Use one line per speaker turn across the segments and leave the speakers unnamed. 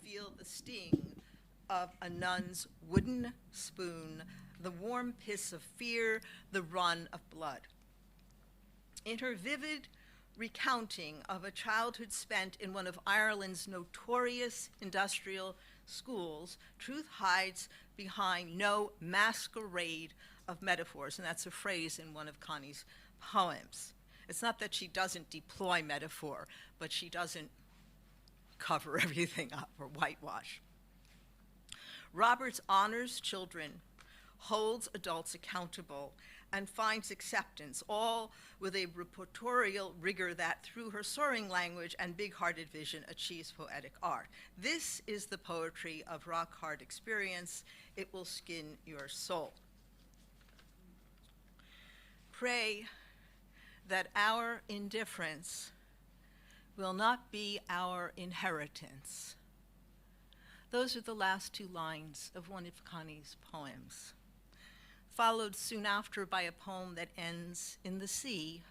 feel the sting of a nun's wooden spoon, the warm piss of fear, the run of blood. In her vivid recounting of a childhood spent in one of Ireland's notorious industrial schools, truth hides behind no masquerade of metaphors, and that's a phrase in one of Connie's poems. It's not that she doesn't deploy metaphor, but she doesn't cover everything up or whitewash. Roberts honors children, holds adults accountable, and finds acceptance, all with a reportorial rigor that, through her soaring language and big-hearted vision, achieves poetic art. This is the poetry of rock-hard experience. It will skin your soul. Pray that our indifference will not be our inheritance. Those are the last two lines of one of Connie's poems, followed soon after by a poem that ends in the sea,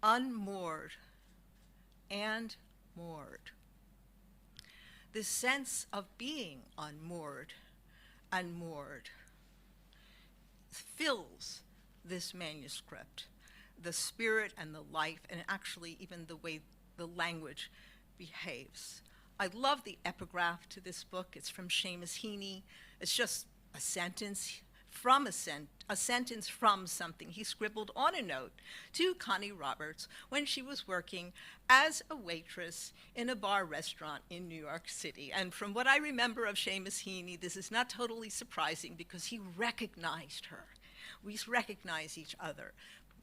unmoored and moored. This sense of being unmoored and moored fills this manuscript, the spirit and the life, and actually even the way the language behaves. I love the epigraph to this book. It's from Seamus Heaney. It's just a sentence from a sentence from something he scribbled on a note to Connie Roberts when she was working as a waitress in a bar restaurant in New York City. And from what I remember of Seamus Heaney, this is not totally surprising because he recognized her. We recognize each other,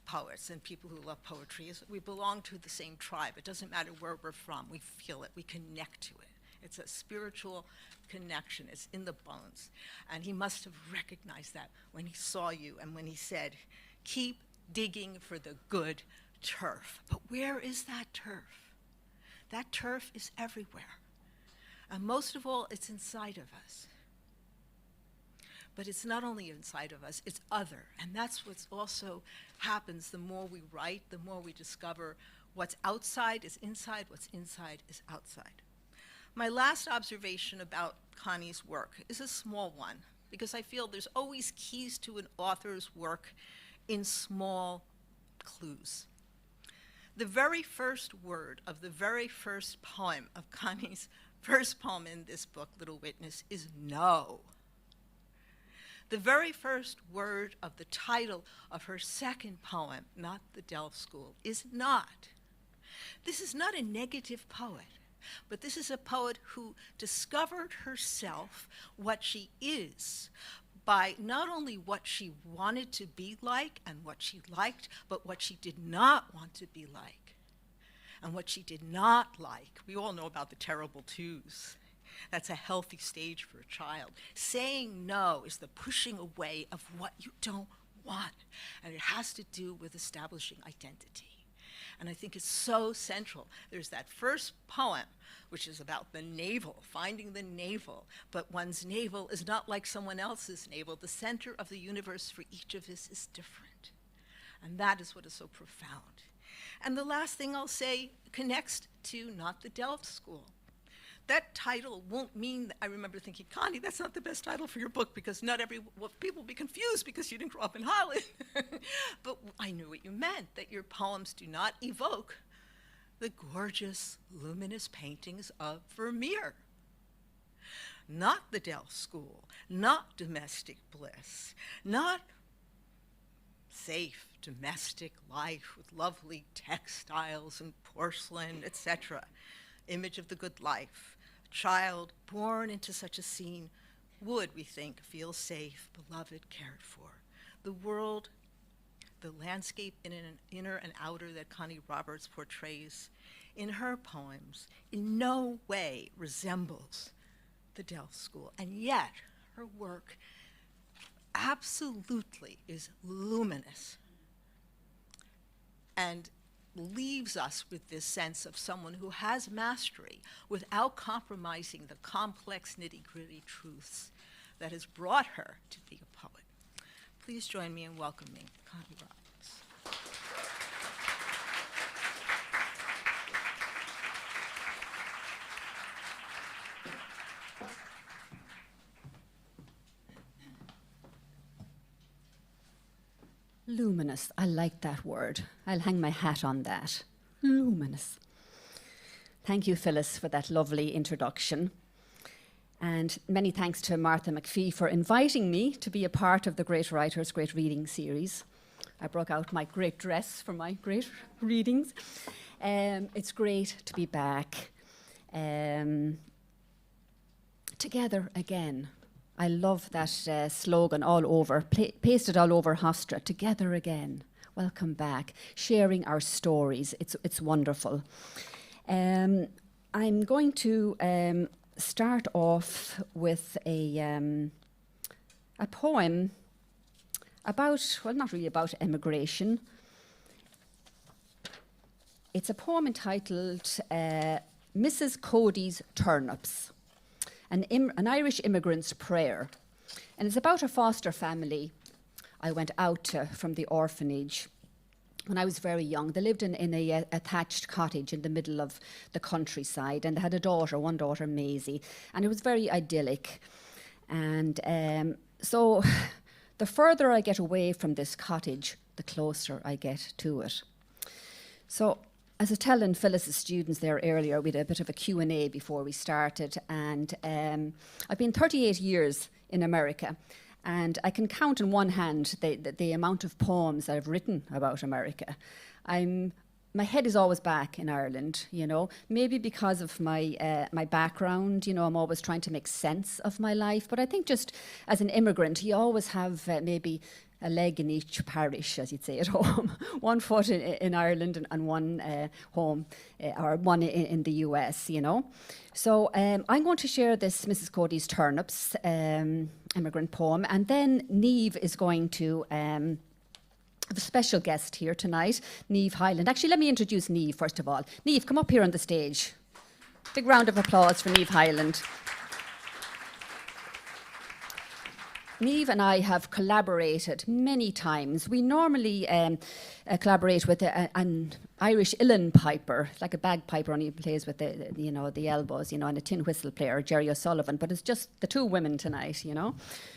poets and people who love poetry. We belong to the same tribe. It doesn't matter where we're from. We feel it. We connect to it. It's a spiritual connection. It's in the bones. And he must have recognized that when he saw you and when he said, keep digging for the good turf. But where is that turf? That turf is everywhere. And most of all, it's inside of us. But it's not only inside of us, it's other. And that's what's also happens the more we write, the more we discover what's outside is inside, what's inside is outside. My last observation about Connie's work is a small one, because I feel there's always keys to an author's work in small clues. The very first word of the very first poem of Connie's first poem in this book, Little Witness, is no. The very first word of the title of her second poem, Not the Delft School, is not. This is not a negative poet, but this is a poet who discovered herself what she is by not only what she wanted to be like and what she liked, but what she did not want to be like and what she did not like. We all know about the terrible twos. That's a healthy stage for a child. Saying no is the pushing away of what you don't want, and it has to do with establishing identity. And I think it's so central. There's that first poem, which is about the navel, finding the navel, but one's navel is not like someone else's navel. The center of the universe for each of us is different. And that is what is so profound. And the last thing I'll say connects to Not the Delft School. That title won't mean, I remember thinking, Connie, that's not the best title for your book because people will be confused because you didn't grow up in Holland. But I knew what you meant, that your poems do not evoke the gorgeous, luminous paintings of Vermeer. Not the Delft School, not domestic bliss, not safe domestic life with lovely textiles and porcelain, etc. Image of the good life. A child born into such a scene would, we think, feel safe, beloved, cared for. The world, the landscape in an inner and outer that Connie Roberts portrays in her poems in no way resembles the Delft School. And yet, her work absolutely is luminous and leaves us with this sense of someone who has mastery without compromising the complex nitty-gritty truths that has brought her to be a poet. Please join me in welcoming Connie Roberts.
Luminous, I like that word. I'll hang my hat on that. Luminous. Thank you, Phyllis, for that lovely introduction. And many thanks to Martha McPhee for inviting me to be a part of the Great Writers, Great Reading series. I broke out my great dress for my great readings. It's great to be back together again. I love that slogan all over, pasted all over Hofstra, together again. Welcome back, sharing our stories. It's wonderful. I'm going to start off with a poem about, well, not really about emigration. It's a poem entitled Mrs. Cody's Turnips, an Irish immigrant's prayer. And it's about a foster family I went out to from the orphanage when I was very young. They lived in a thatched cottage in the middle of the countryside, and they had one daughter, Maisie, and it was very idyllic. And so the further I get away from this cottage, the closer I get to it. So as I was telling Phyllis's students there earlier, we had a bit of a Q&A before we started, and I've been 38 years in America, and I can count in one hand the amount of poems that I've written about America. My head is always back in Ireland, you know, maybe because of my background. You know, I'm always trying to make sense of my life, but I think just as an immigrant, you always have maybe a leg in each parish, as you'd say at home. One foot in Ireland and one home, or one in the US, you know. So I'm going to share this Mrs. Cody's Turnips immigrant poem, and then Niamh is going to have a special guest here tonight, Niamh Hyland. Actually, let me introduce Niamh first of all. Niamh, come up here on the stage. Big round of applause for Niamh Hyland. Niamh and I have collaborated many times. We normally collaborate with an Irish uilleann piper, like a bagpiper, only plays with the elbows, you know, and a tin whistle player, Jerry O'Sullivan. But it's just the two women tonight, you know.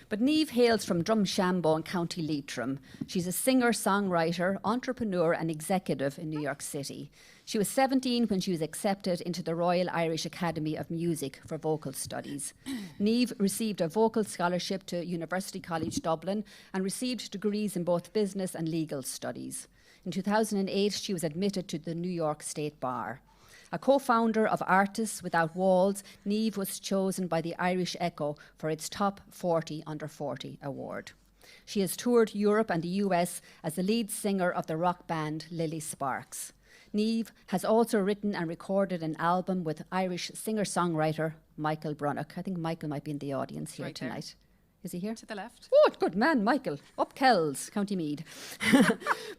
But Niamh hails from Drumshanbo in County Leitrim. She's a singer, songwriter, entrepreneur, and executive in New York City. She was 17 when she was accepted into the Royal Irish Academy of Music for vocal studies. Niamh received a vocal scholarship to University College Dublin and received degrees in both business and legal studies. In 2008, she was admitted to the New York State Bar. A co-founder of Artists Without Walls, Niamh was chosen by the Irish Echo for its Top 40 Under 40 award. She has toured Europe and the US as the lead singer of the rock band Lily Sparks. Niamh has also written and recorded an album with Irish singer-songwriter Michael Brunnock. I think Michael might be in the audience here right tonight. Is he here?
To the left.
Oh, good man, Michael. Up Kells, County Meath.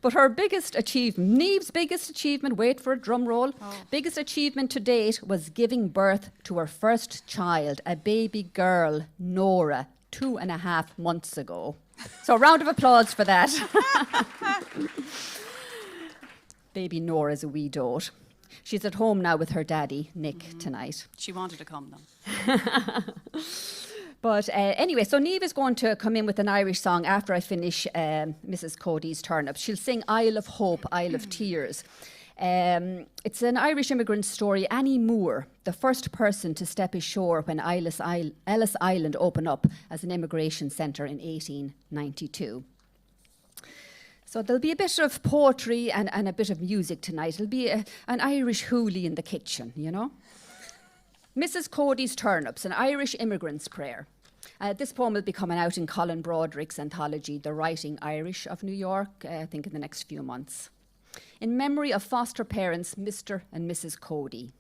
But her biggest achievement, Niamh's biggest achievement, wait for a drum roll, biggest achievement to date was giving birth to her first child, a baby girl, Nora, 2.5 months ago. So a round of applause for that. Baby Nora's a wee dote. She's at home now with her daddy, Nick, tonight.
She wanted to come, though.
But anyway, so Niamh is going to come in with an Irish song after I finish Mrs. Cody's Turnips. She'll sing Isle of Hope, Isle of Tears. It's an Irish immigrant story. Annie Moore, the first person to step ashore when Ellis Island opened up as an immigration centre in 1892. So there'll be a bit of poetry and a bit of music tonight. It'll be an Irish hoolie in the kitchen, you know. Mrs. Cody's Turnips, an Irish immigrant's prayer. This poem will be coming out in Colin Broderick's anthology, The Writing Irish of New York, I think in the next few months. In memory of foster parents, Mr. and Mrs. Cody.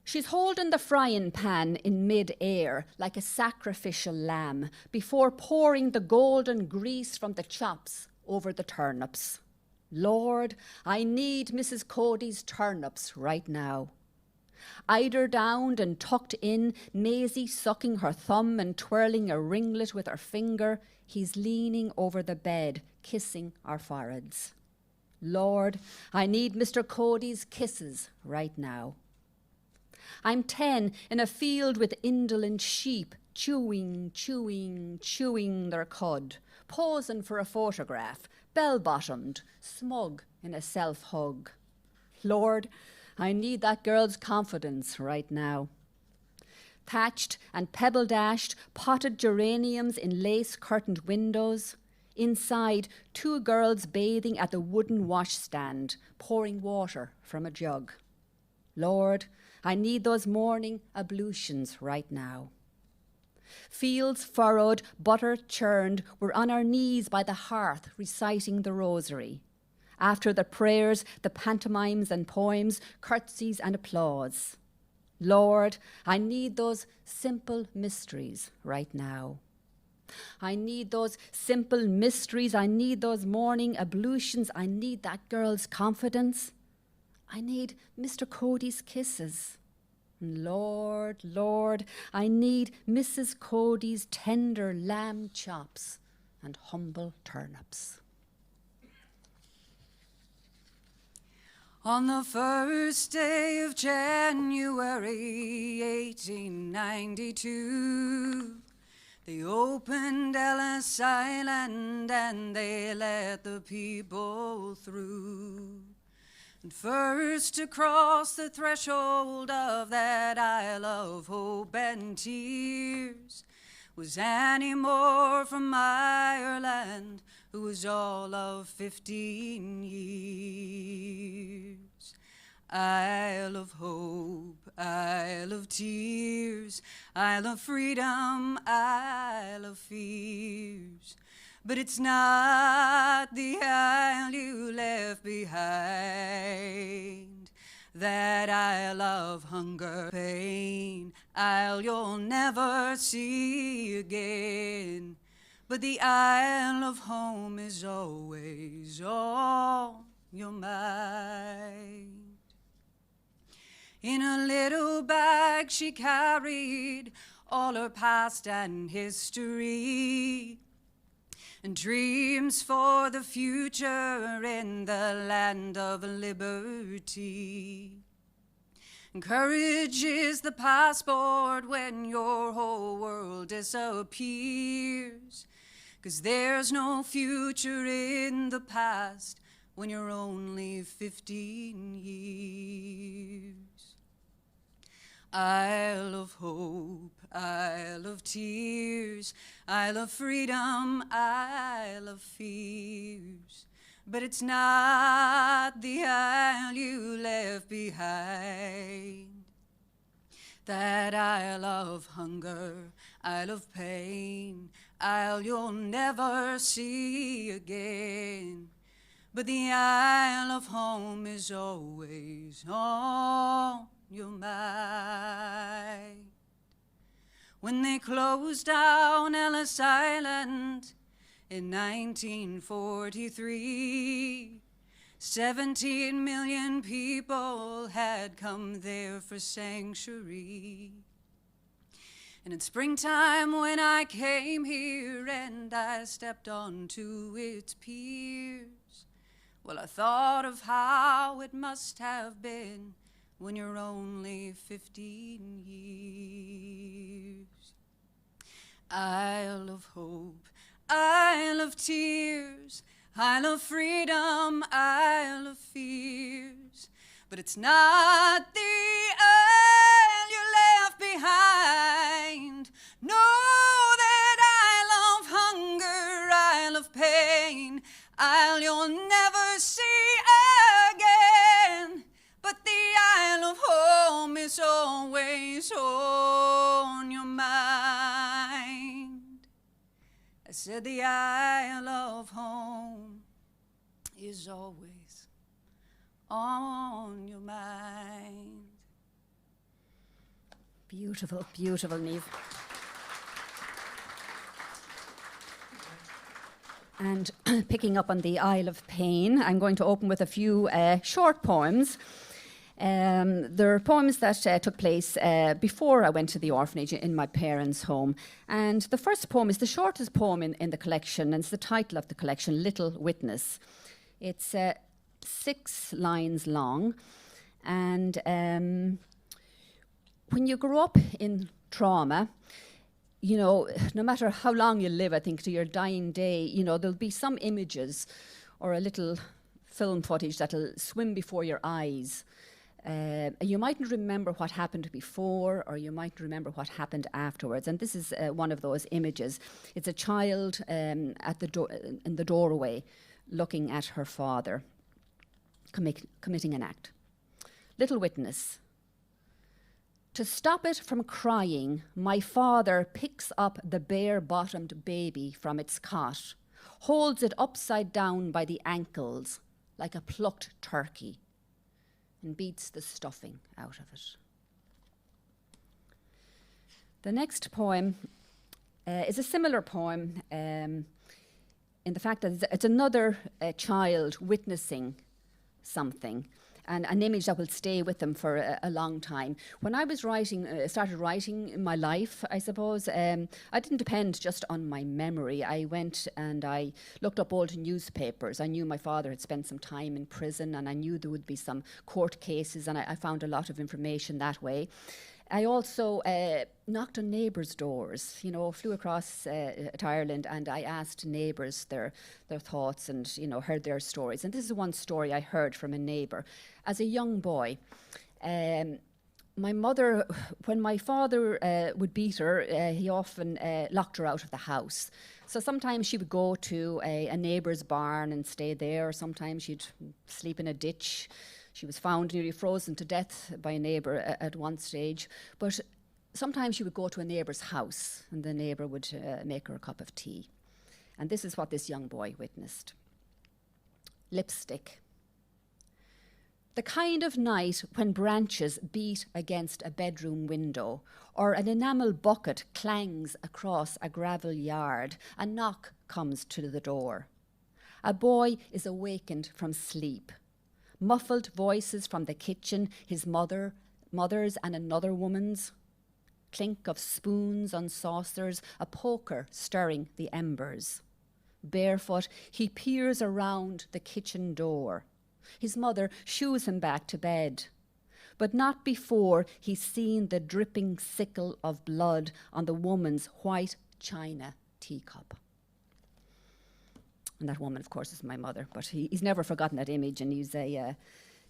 She's holding the frying pan in mid-air like a sacrificial lamb before pouring the golden grease from the chops over the turnips. Lord, I need Mrs. Cody's turnips right now. Eider downed and tucked in, Maisie sucking her thumb and twirling a ringlet with her finger. He's leaning over the bed, kissing our foreheads. Lord, I need Mr. Cody's kisses right now. I'm 10 in a field with indolent sheep, chewing their cud, posing for a photograph, bell-bottomed, smug in a self-hug. Lord, I need that girl's confidence right now. Patched and pebble-dashed, potted geraniums in lace-curtained windows. Inside, 2 girls bathing at the wooden washstand, pouring water from a jug. Lord, I need those morning ablutions right now. Fields furrowed, butter churned, we're on our knees by the hearth reciting the rosary. After the prayers, the pantomimes and poems, curtsies and applause. Lord, I need those simple mysteries right now. I need those simple mysteries. I need those morning ablutions. I need that girl's confidence. I need Mr. Cody's kisses. Lord, Lord, I need Mrs. Cody's tender lamb chops and humble turnips.
On the first day of January 1892, they opened Ellis Island and they let the people through. And first to cross the threshold of that Isle of Hope and Tears was Annie Moore from Ireland, who was all of 15 years. Isle of Hope, Isle of Tears, Isle of Freedom, Isle of Fears. But it's not the isle you left behind, that isle of hunger, pain, isle you'll never see again. But the isle of home is always on your mind. In a little bag she carried all her past and history, and dreams for the future in the land of liberty. And courage is the passport when your whole world disappears, 'cause there's no future in the past when you're only 15 years. Isle of Hope, Isle of Tears, Isle of Freedom, Isle of Fears. But it's not the isle you left behind, that isle of hunger, isle of pain, isle you'll never see again. But the isle of home is always on your mind. When they closed down Ellis Island in 1943, 17 million people had come there for sanctuary. And in springtime when I came here and I stepped onto its piers, well, I thought of how it must have been when you're only 15 years. Isle of Hope, Isle of Tears, Isle of Freedom, Isle of Fears. But it's not the isle you left behind. No, that isle of hunger, isle of pain, isle you'll never see again. But the isle of home is always on your mind. I said the isle of home is always on your mind.
Beautiful, beautiful, Niamh. And picking up on the Isle of Pain, I'm going to open with a few short poems. They're poems that took place before I went to the orphanage in my parents' home. And the first poem is the shortest poem in the collection, and it's the title of the collection, Little Witness. It's 6 lines long, and when you grow up in trauma, you know, no matter how long you live, I think, to your dying day, you know, there'll be some images or a little film footage that'll swim before your eyes. You mightn't remember what happened before, or you might remember what happened afterwards. And this is one of those images. It's a child at the in the doorway, looking at her father committing an act. Little witness. To stop it from crying, my father picks up the bare-bottomed baby from its cot, holds it upside down by the ankles like a plucked turkey, and beats the stuffing out of it. The next poem is a similar poem in the fact that it's another child witnessing something, and an image that will stay with them for a long time. When I was writing, started writing in my life, I suppose, I didn't depend just on my memory. I went and I looked up old newspapers. I knew my father had spent some time in prison, and I knew there would be some court cases, and I found a lot of information that way. I also knocked on neighbours' doors, you know, flew across to Ireland, and I asked neighbours their thoughts and, you know, heard their stories. And this is one story I heard from a neighbour. As a young boy, my mother, when my father would beat her, he often locked her out of the house. So sometimes she would go to a neighbour's barn and stay there, or sometimes she'd sleep in a ditch. She was found nearly frozen to death by a neighbour at one stage. But sometimes she would go to a neighbour's house, and the neighbour would make her a cup of tea. And this is what this young boy witnessed. Lipstick. The kind of night when branches beat against a bedroom window, or an enamel bucket clangs across a gravel yard. A knock comes to the door. A boy is awakened from sleep. Muffled voices from the kitchen, his mother's and another woman's. Clink of spoons on saucers, a poker stirring the embers. Barefoot, he peers around the kitchen door. His mother shoos him back to bed, but not before he's seen the dripping sickle of blood on the woman's white china teacup. And that woman, of course, is my mother, but he's never forgotten that image, and he's a,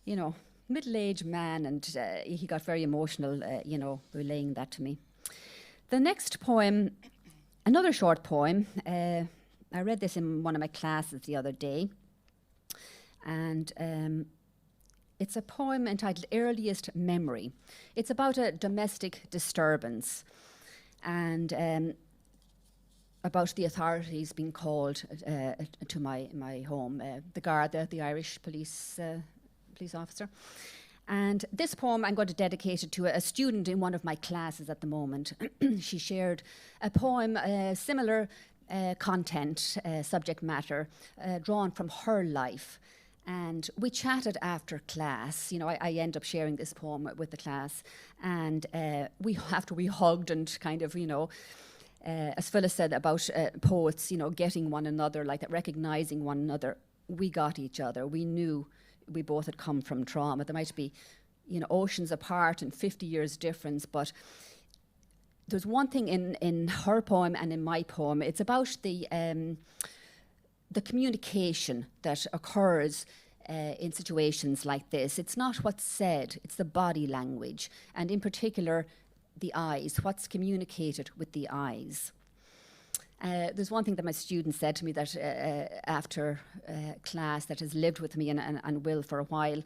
you know, middle-aged man, and he got very emotional, you know, relaying that to me. The next poem, another short poem, I read this in one of my classes the other day, and it's a poem entitled Earliest Memory. It's about a domestic disturbance, and about the authorities being called to my home, the Garda, the Irish police officer. And this poem I'm going to dedicate it to a student in one of my classes at the moment. She shared a poem, similar content, subject matter, drawn from her life. And we chatted after class. You know, I end up sharing this poem with the class. And after we hugged and kind of, you know, as Phyllis said about poets, you know, getting one another, like that, recognising one another, we got each other. We knew we both had come from trauma. There might be, you know, oceans apart and 50 years difference, but there's one thing in her poem and in my poem. It's about the communication that occurs in situations like this. It's not what's said, it's the body language, and in particular, the eyes, what's communicated with the eyes. There's one thing that my student said to me that after class that has lived with me and will for a while.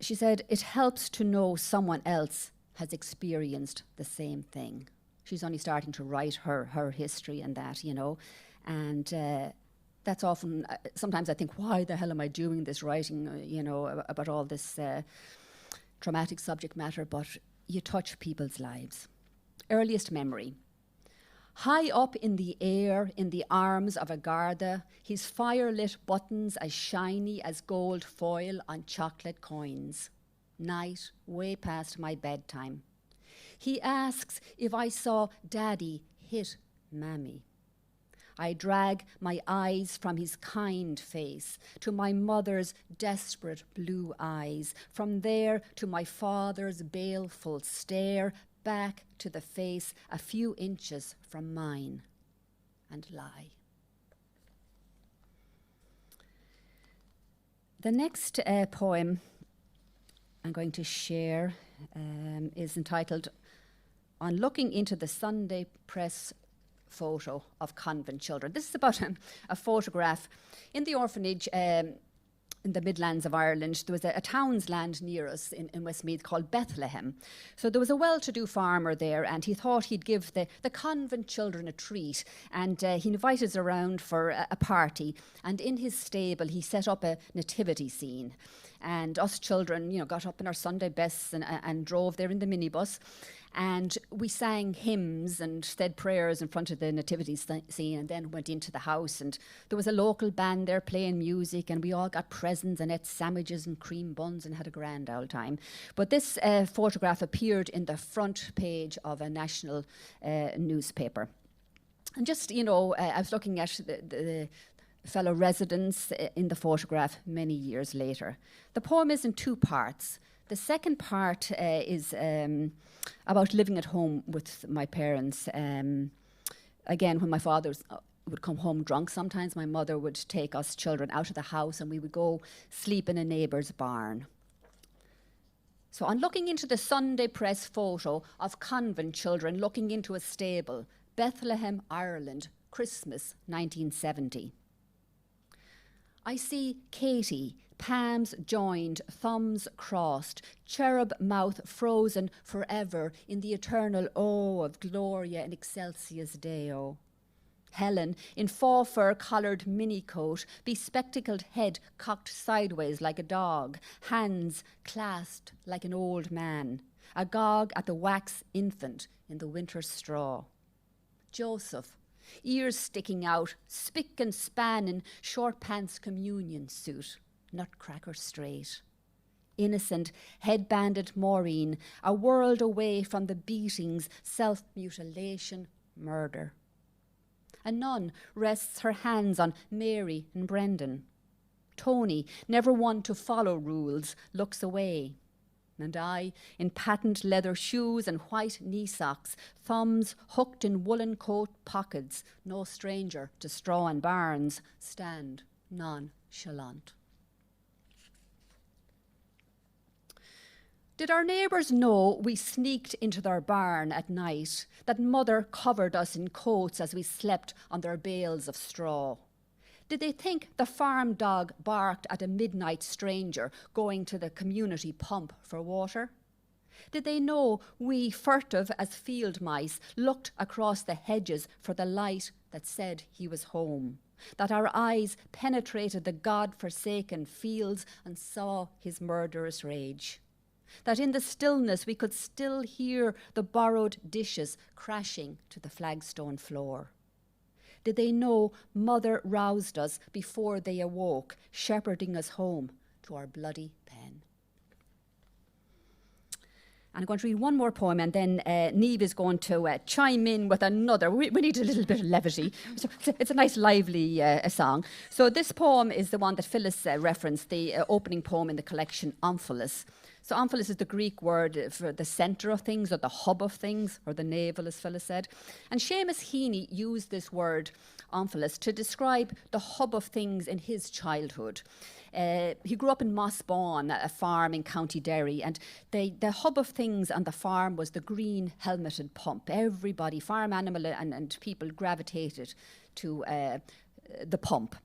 She said, it helps to know someone else has experienced the same thing. She's only starting to write her history and that, you know. And that's often, sometimes I think, why the hell am I doing this writing, you know, about all this traumatic subject matter, but you touch people's lives. Earliest memory. High up in the air, in the arms of a Garda, his fire-lit buttons as shiny as gold foil on chocolate coins. Night, way past my bedtime. He asks if I saw Daddy hit Mammy. I drag my eyes from his kind face to my mother's desperate blue eyes, from there to my father's baleful stare, back to the face a few inches from mine and lie. The next poem I'm going to share is entitled On Looking into the Sunday Press Photo of Convent Children. This is about a photograph in the orphanage in the midlands of Ireland. There was a town's land near us in Westmeath called Bethlehem. So there was a well-to-do farmer there, and he thought he'd give the convent children a treat, and he invited us around for a party, and in his stable he set up a nativity scene. And us children, got up in our Sunday bests and drove there in the minibus. And we sang hymns and said prayers in front of the nativity scene, and then went into the house. And there was a local band there playing music, and we all got presents and ate sandwiches and cream buns and had a grand old time. But this photograph appeared in the front page of a national newspaper. And just, I was looking at the fellow residents in the photograph many years later. The poem is in two parts. The second part is about living at home with my parents. Again, when my father would come home drunk, sometimes my mother would take us children out of the house and we would go sleep in a neighbour's barn. So on looking into the Sunday press photo of convent children looking into a stable, Bethlehem, Ireland, Christmas 1970. I see Katie, palms joined, thumbs crossed, cherub mouth frozen forever in the eternal O of Gloria in Excelsis Deo. Helen, in fur collared mini-coat, bespectacled head cocked sideways like a dog, hands clasped like an old man, agog at the wax infant in the winter straw. Joseph, ears sticking out, spick and span in short pants communion suit, nutcracker straight. Innocent, head-banded Maureen, a world away from the beatings, self-mutilation, murder. A nun rests her hands on Mary and Brendan. Tony, never one to follow rules, looks away. And I, in patent leather shoes and white knee socks, thumbs hooked in woolen coat pockets, no stranger to straw and barns, stand nonchalant. Did our neighbours know we sneaked into their barn at night, that mother covered us in coats as we slept on their bales of straw? Did they think the farm dog barked at a midnight stranger going to the community pump for water? Did they know we, furtive as field mice, looked across the hedges for the light that said he was home? That our eyes penetrated the God-forsaken fields and saw his murderous rage? That in the stillness we could still hear the borrowed dishes crashing to the flagstone floor? Did they know mother roused us before they awoke, shepherding us home to our bloody pen? And I'm going to read one more poem, and then Niamh is going to chime in with another. We need a little bit of levity. So it's a nice, lively song. So this poem is the one that Phyllis referenced, the opening poem in the collection, Omphalos. So Omphalos is the Greek word for the centre of things, or the hub of things, or the navel, as Phyllis said. And Seamus Heaney used this word, Omphalos, to describe the hub of things in his childhood. He grew up in Mossbawn, a farm in County Derry, and the hub of things on the farm was the green helmeted pump. Everybody, farm animal and people, gravitated to the pump.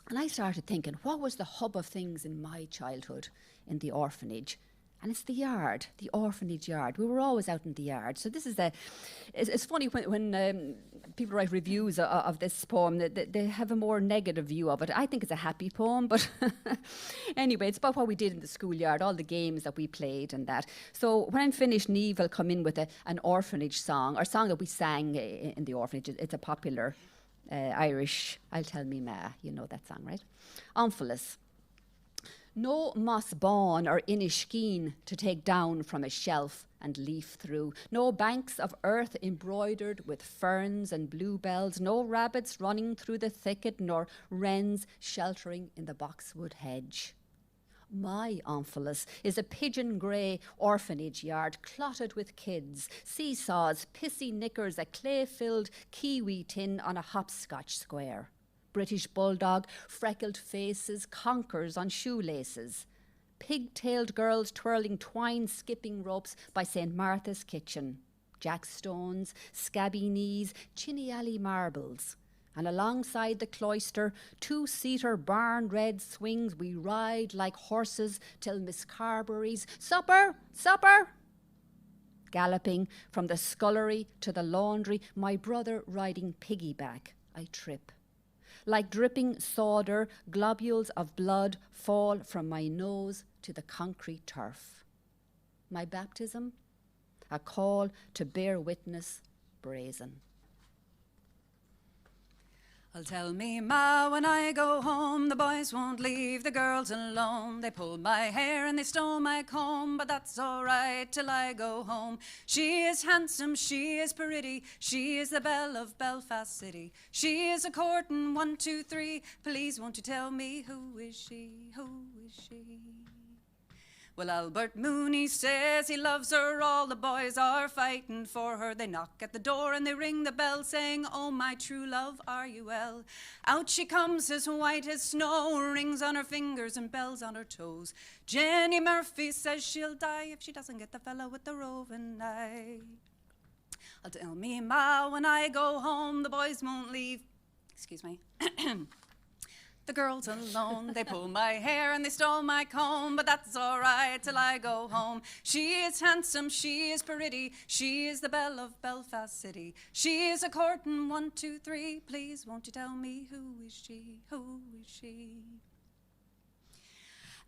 And I started thinking, what was the hub of things in my childhood in the orphanage? And it's the yard, the orphanage yard. We were always out in the yard. So this is it's funny when people write reviews of this poem, that they have a more negative view of it. I think it's a happy poem, but anyway, it's about what we did in the schoolyard, all the games that we played and that. So when I'm finished, Niamh will come in with an orphanage song, or a song that we sang in the orphanage. It's a popular Irish, I'll tell me ma, you know that song, right? Omphalos. No Mossbawn or Inishkeen to take down from a shelf and leaf through. No banks of earth embroidered with ferns and bluebells. No rabbits running through the thicket, nor wrens sheltering in the boxwood hedge. My Omphalos is a pigeon grey orphanage yard clotted with kids, seesaws, pissy knickers, a clay-filled kiwi tin on a hopscotch square. British bulldog, freckled faces, conkers on shoelaces. Pig-tailed girls twirling twine-skipping ropes by St. Martha's kitchen. Jackstones, scabby knees, chinny alley marbles. And alongside the cloister, two-seater barn-red swings we ride like horses till Miss Carberry's "Supper! Supper!" Galloping from the scullery to the laundry, my brother riding piggyback, I trip. Like dripping solder, globules of blood fall from my nose to the concrete turf. My baptism? A call to bear witness, brazen.
I'll tell me ma when I go home, the boys won't leave the girls alone. They pulled my hair and they stole my comb, but that's all right till I go home. She is handsome, she is pretty, she is the belle of Belfast City. She is a courtin', 1, 2, 3. Please won't you tell me who is she, who is she? Well, Albert Mooney says he loves her, all the boys are fighting for her. They knock at the door and they ring the bell saying, "Oh, my true love, are you well?" Out she comes as white as snow, rings on her fingers and bells on her toes. Jenny Murphy says she'll die if she doesn't get the fella with the roving eye. I'll tell me ma when I go home, the boys won't leave. Excuse me. The girls alone, they pulled my hair and they stole my comb, but that's all right till I go home. She is handsome, she is pretty, she is the belle of Belfast City. She is a courtin', 1, 2, 3. Please won't you tell me who is she, who is she?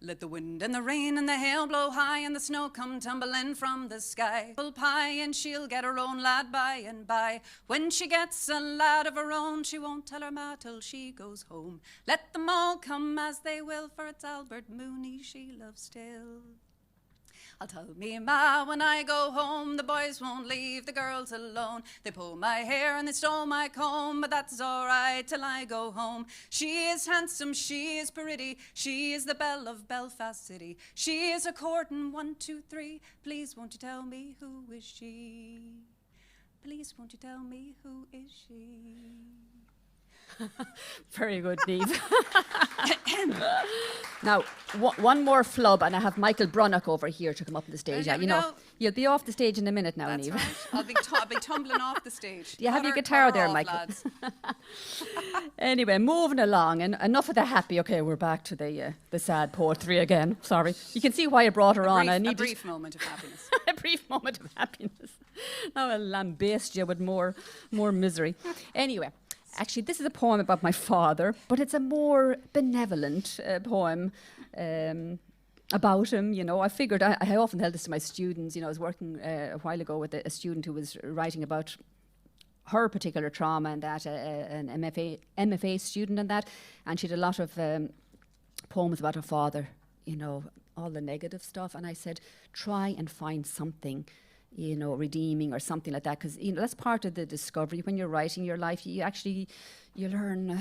Let the wind and the rain and the hail blow high and the snow come tumbling from the sky. Apple pie and she'll get her own lad by and by. When she gets a lad of her own, she won't tell her ma till she goes home. Let them all come as they will, for it's Albert Mooney she loves still. I'll tell me ma when I go home, the boys won't leave the girls alone. They pulled my hair and they stole my comb, but that's all right till I go home. She is handsome, she is pretty, she is the belle of Belfast City. She is a courtin', 1, 2, 3. Please won't you tell me who is she? Please won't you tell me who is she?
Very good, Niamh. Now, one more flub, and I have Michael Brunnock over here to come up on the stage.
There
You
we
know,
go.
you'll be off the stage in a minute now,
That's
Niamh.
right. I'll be tumbling off the stage.
Do you have your
Cut
guitar
her
there,
off,
Michael?
lads.
Anyway, moving along, and enough of the happy. Okay, we're back to the sad poetry again. Sorry. You can see why I brought her on. I
A
needed
brief moment of happiness.
a brief moment of happiness. Now I'll lambaste you with more misery. Anyway, actually, this is a poem about my father, but it's a more benevolent poem about him. You know, I figured I often tell this to my students. You know, I was working a while ago with a student who was writing about her particular trauma and that, an MFA student and that, and she had a lot of poems about her father, you know, all the negative stuff. And I said, try and find something, you know, redeeming or something like that, because, you know, that's part of the discovery when you're writing your life. You learn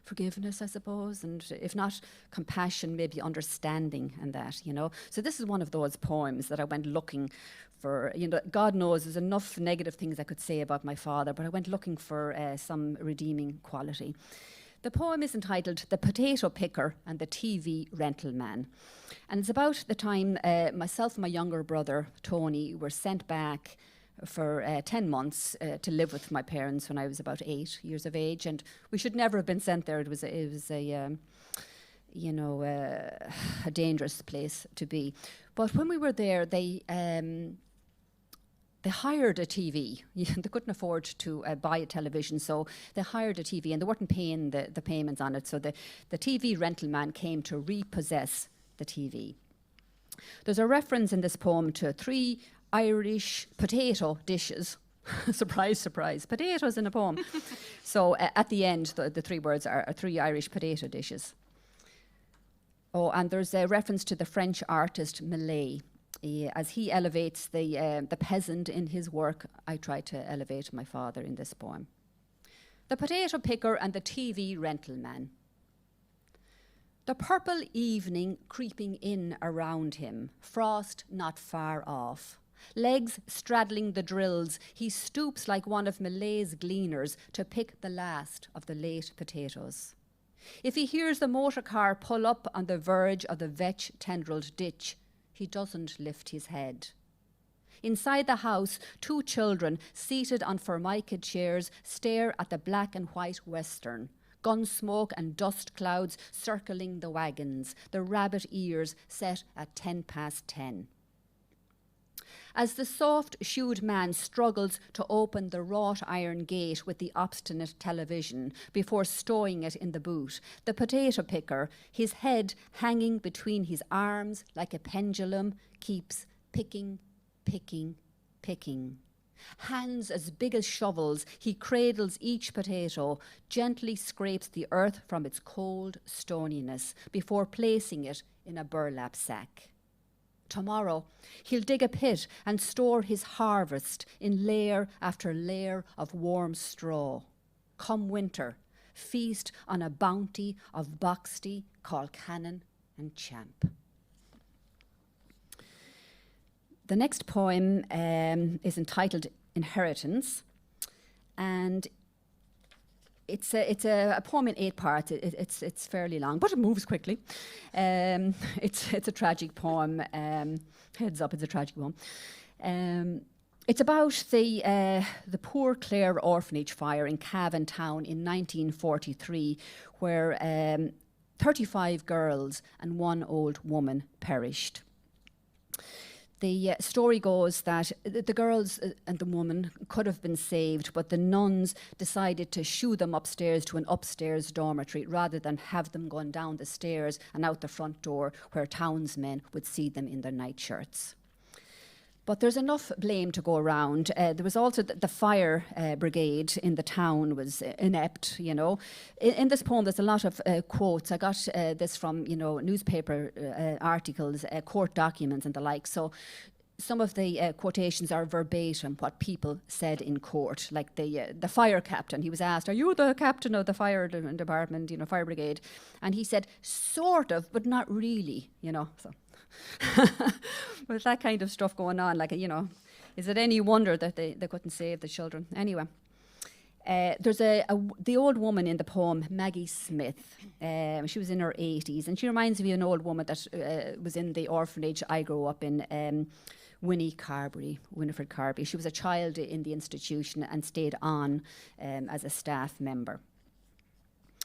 forgiveness, I suppose, and if not compassion, maybe understanding and that, you know. So this is one of those poems that I went looking for. You know, God knows there's enough negative things I could say about my father, but I went looking for some redeeming quality. The poem is entitled "The Potato Picker and the TV Rental Man." And it's about the time myself and my younger brother, Tony, were sent back for 10 months to live with my parents when I was about 8 years of age. And we should never have been sent there. It was a dangerous place to be. But when we were there, they hired a TV. They couldn't afford to buy a television, so they hired a TV, and they weren't paying the payments on it. So the TV rental man came to repossess the TV. There's a reference in this poem to 3 Irish potato dishes. Surprise, surprise, potatoes in a poem. So at the end, the 3 words are 3 Irish potato dishes. Oh, and there's a reference to the French artist Millet. As he elevates the peasant in his work, I try to elevate my father in this poem. The Potato Picker and the TV Rental Man. The purple evening creeping in around him, frost not far off. Legs straddling the drills, he stoops like one of Malay's gleaners to pick the last of the late potatoes. If he hears the motor car pull up on the verge of the vetch tendrilled ditch, he doesn't lift his head. Inside the house, 2 children seated on formica chairs stare at the black and white western, gun smoke and dust clouds circling the wagons, the rabbit ears set at 10:10. As the soft-shoed man struggles to open the wrought iron gate with the obstinate television before stowing it in the boot, the potato picker, his head hanging between his arms like a pendulum, keeps picking, picking, picking. Hands as big as shovels, he cradles each potato, gently scrapes the earth from its cold stoniness before placing it in a burlap sack. Tomorrow, he'll dig a pit and store his harvest in layer after layer of warm straw. Come winter, feast on a bounty of boxty, Colcannon and champ. The next poem is entitled Inheritance, and it's a poem in 8 parts. It's fairly long, but it moves quickly. It's a tragic poem. Heads up, it's a tragic poem. It's about the Poor Clare orphanage fire in Cavan town in 1943, where 35 girls and 1 old woman perished. The story goes that the girls and the woman could have been saved, but the nuns decided to shoo them upstairs to an upstairs dormitory rather than have them gone down the stairs and out the front door where townsmen would see them in their nightshirts. But there's enough blame to go around. There was also the fire brigade in the town was inept, you know. In this poem, there's a lot of quotes. I got this from, newspaper articles, court documents and the like. So some of the quotations are verbatim what people said in court. Like the fire captain, he was asked, "Are you the captain of the fire department, fire brigade?" And he said, "Sort of, but not really," so. With that kind of stuff going on, is it any wonder that they couldn't save the children? Anyway, there's the old woman in the poem, Maggie Smith. She was in her 80s, and she reminds me of an old woman that was in the orphanage I grew up in, Winifred Carberry. She was a child in the institution and stayed on as a staff member.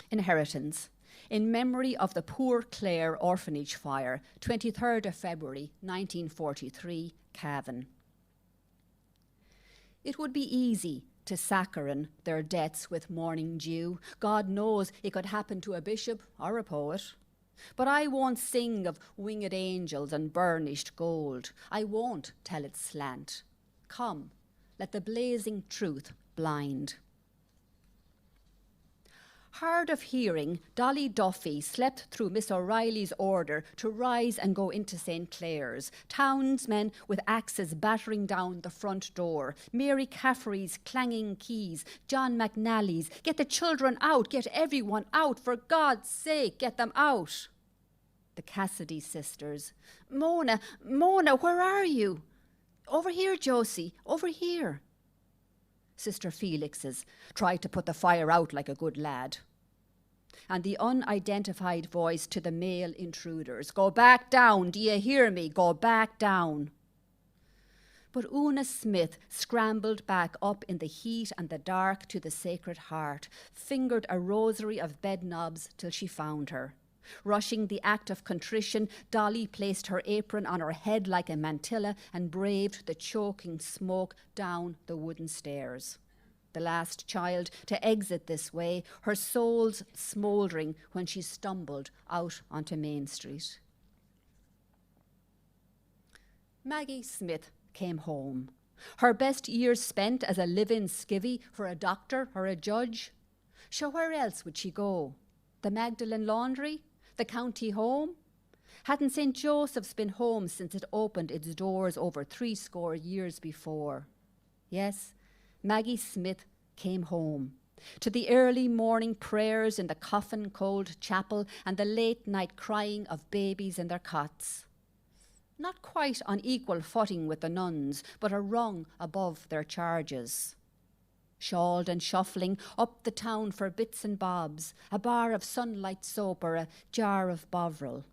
Inheritance. In memory of the Poor Clare orphanage fire, 23rd of February 1943, Cavan. It would be easy to saccharine their deaths with morning dew. God knows it could happen to a bishop or a poet. But I won't sing of winged angels and burnished gold. I won't tell it slant. Come, let the blazing truth blind. Hard of hearing, Dolly Duffy slept through Miss O'Reilly's order to rise and go into St. Clair's. Townsmen with axes battering down the front door. Mary Caffrey's clanging keys. John McNally's. Get the children out. Get everyone out. For God's sake, get them out. The Cassidy sisters. Mona, where are you? Over here, Josie, over here. Sister Felix's, tried to put the fire out like a good lad. And the unidentified voice to the male intruders, go back down, do you hear me? Go back down. But Una Smith scrambled back up in the heat and the dark to the Sacred Heart, fingered a rosary of bed knobs till she found her. Rushing the act of contrition, Dolly placed her apron on her head like a mantilla and braved the choking smoke down the wooden stairs. The last child to exit this way, her soul's smouldering when she stumbled out onto Main Street. Maggie Smith came home. Her best years spent as a live-in skivvy for a doctor or a judge. So where else would she go? The Magdalen Laundry? The county home? Hadn't St. Joseph's been home since it opened its doors over 70 years before? Yes, Maggie Smith came home. to the early morning prayers in the coffin-cold chapel and the late-night crying of babies in their cots. Not quite on equal footing with the nuns, but a rung above their charges. Shawled and shuffling up the town for bits and bobs, a bar of sunlight soap or a jar of Bovril.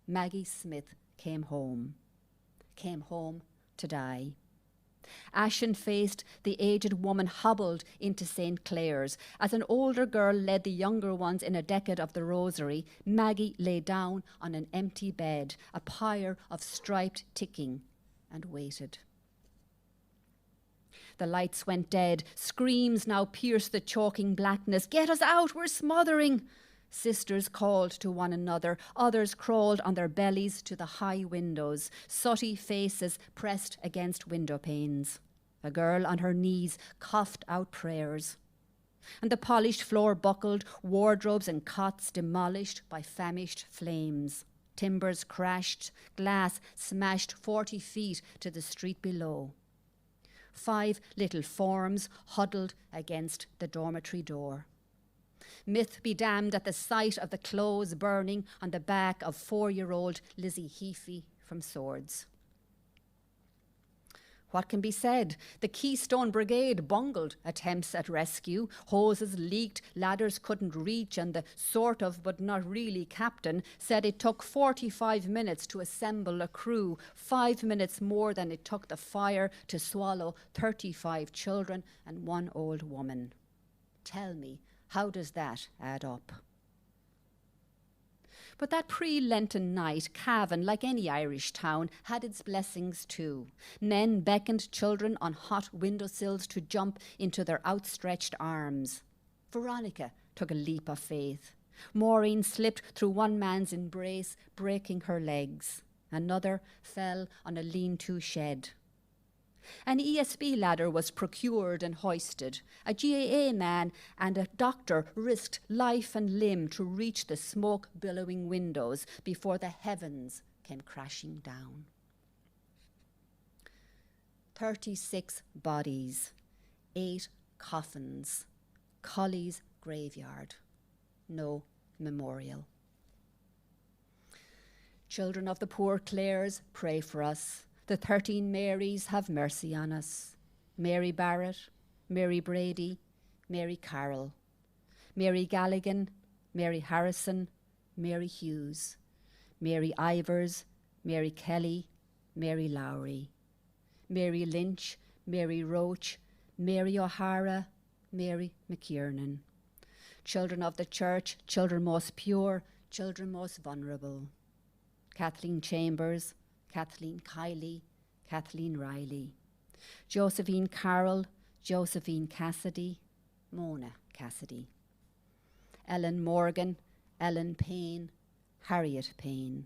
Maggie Smith came home to die. Ashen-faced, the aged woman hobbled into St. Clair's. As an older girl led the younger ones in a decade of the rosary, Maggie lay down on an empty bed, a pyre of striped ticking, and waited. The lights went dead. Screams now pierced the choking blackness. "Get us out, we're smothering!" Sisters called to one another. Others crawled on their bellies to the high windows, sooty faces pressed against window panes. A girl on her knees coughed out prayers. And the polished floor buckled, wardrobes and cots demolished by famished flames. Timbers crashed, glass smashed 40 feet to the street below. 5 little forms huddled against the dormitory door. Myth be damned at the sight of the clothes burning on the back of 4-year-old Lizzie Heafy from Swords. What can be said? The Keystone Brigade bungled attempts at rescue. Hoses leaked, ladders couldn't reach, and the sort of but not really captain said it took 45 minutes to assemble a crew, 5 minutes more than it took the fire to swallow 35 children and 1 old woman. Tell me, how does that add up? But that pre-Lenten night, Cavan, like any Irish town, had its blessings too. Men beckoned children on hot windowsills to jump into their outstretched arms. Veronica took a leap of faith. Maureen slipped through one man's embrace, breaking her legs. Another fell on a lean-to shed. An ESB ladder was procured and hoisted. A GAA man and a doctor risked life and limb to reach the smoke-billowing windows before the heavens came crashing down. 36 bodies, 8 coffins, Colley's graveyard, no memorial. Children of the poor Clares, pray for us. The 13 Marys have mercy on us. Mary Barrett, Mary Brady, Mary Carroll, Mary Galligan, Mary Harrison, Mary Hughes, Mary Ivers, Mary Kelly, Mary Lowry, Mary Lynch, Mary Roach, Mary O'Hara, Mary McKiernan. Children of the church, children most pure, children most vulnerable. Kathleen Chambers, Kathleen Kiley, Kathleen Riley, Josephine Carroll, Josephine Cassidy, Mona Cassidy, Ellen Morgan, Ellen Payne, Harriet Payne,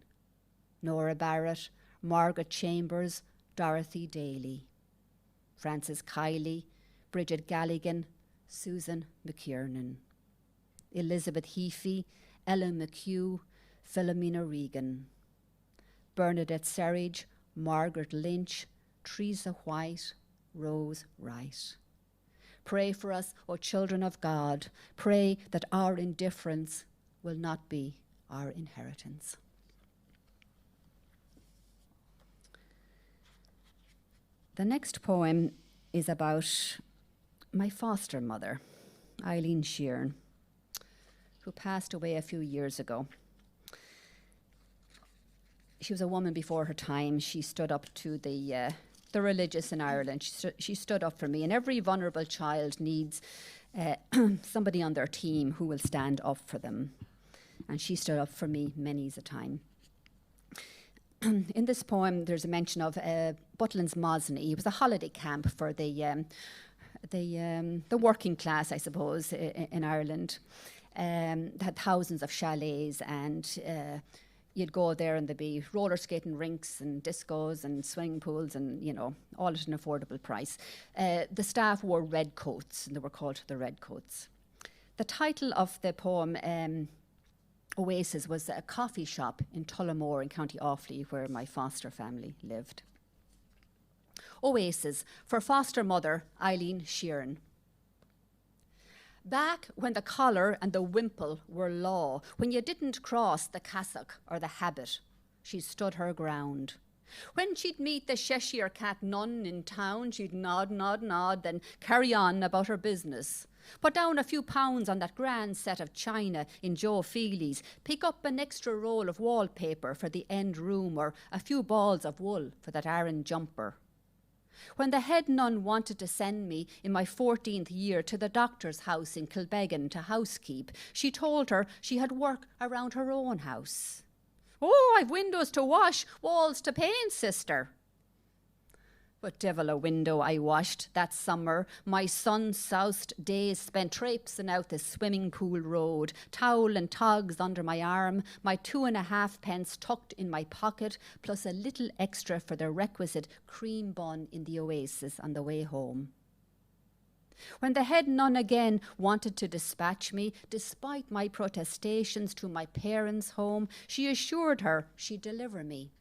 Nora Barrett, Margaret Chambers, Dorothy Daly, Frances Kiley, Bridget Galligan, Susan McKiernan, Elizabeth Heafy, Ellen McHugh, Philomena Regan, Bernadette Serridge, Margaret Lynch, Teresa White, Rose Wright. Pray for us, O children of God. Pray that our indifference will not be our inheritance. The next poem is about my foster mother, Eileen Sheeran, who passed away a few years ago. She was a woman before her time. She stood up to the religious in Ireland. She stood up for me. And every vulnerable child needs somebody on their team who will stand up for them. And she stood up for me many's a time. In this poem, there's a mention of Butlin's Mosney. It was a holiday camp for the working class, I suppose, in Ireland. They had thousands of chalets, and you'd go there and there'd be roller skating rinks and discos and swimming pools and, you know, all at an affordable price. The staff wore red coats, and they were called the Red Coats. The title of the poem, Oasis, was a coffee shop in Tullamore in County Offaly, where my foster family lived. Oasis, for foster mother Eileen Sheeran. Back when the collar and the wimple were law, when you didn't cross the cassock or the habit, she stood her ground. When she'd meet the Cheshire cat nun in town, she'd nod, nod, nod, then carry on about her business. Put down a few pounds on that grand set of china in Joe Feely's, pick up an extra roll of wallpaper for the end room, or a few balls of wool for that Arran jumper. When the head nun wanted to send me in my 14th year to the doctor's house in Kilbeggan to housekeep, she told her she had work around her own house. "Oh, I've windows to wash, walls to paint, sister." But devil a window I washed that summer, my sun-soused days spent traipsing out the swimming pool road, towel and togs under my arm, my 2.5 pence tucked in my pocket, plus a little extra for the requisite cream bun in the Oasis on the way home. When the head nun again wanted to dispatch me, despite my protestations, to my parents' home, she assured her she'd deliver me.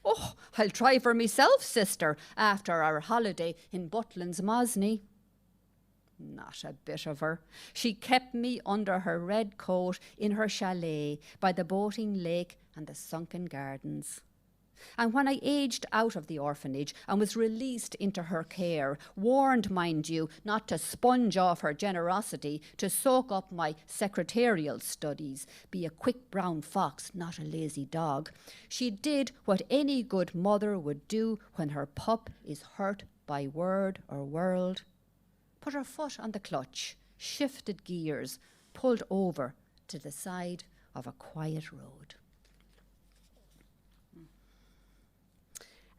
"Oh, I'll try for myself, sister, after our holiday in Butlin's Mosney." Not a bit of her. She kept me under her red coat in her chalet by the boating lake and the sunken gardens. And when I aged out of the orphanage and was released into her care, warned, mind you, not to sponge off her generosity, to soak up my secretarial studies, be a quick brown fox, not a lazy dog, she did what any good mother would do when her pup is hurt by word or world. Put her foot on the clutch, shifted gears, pulled over to the side of a quiet road.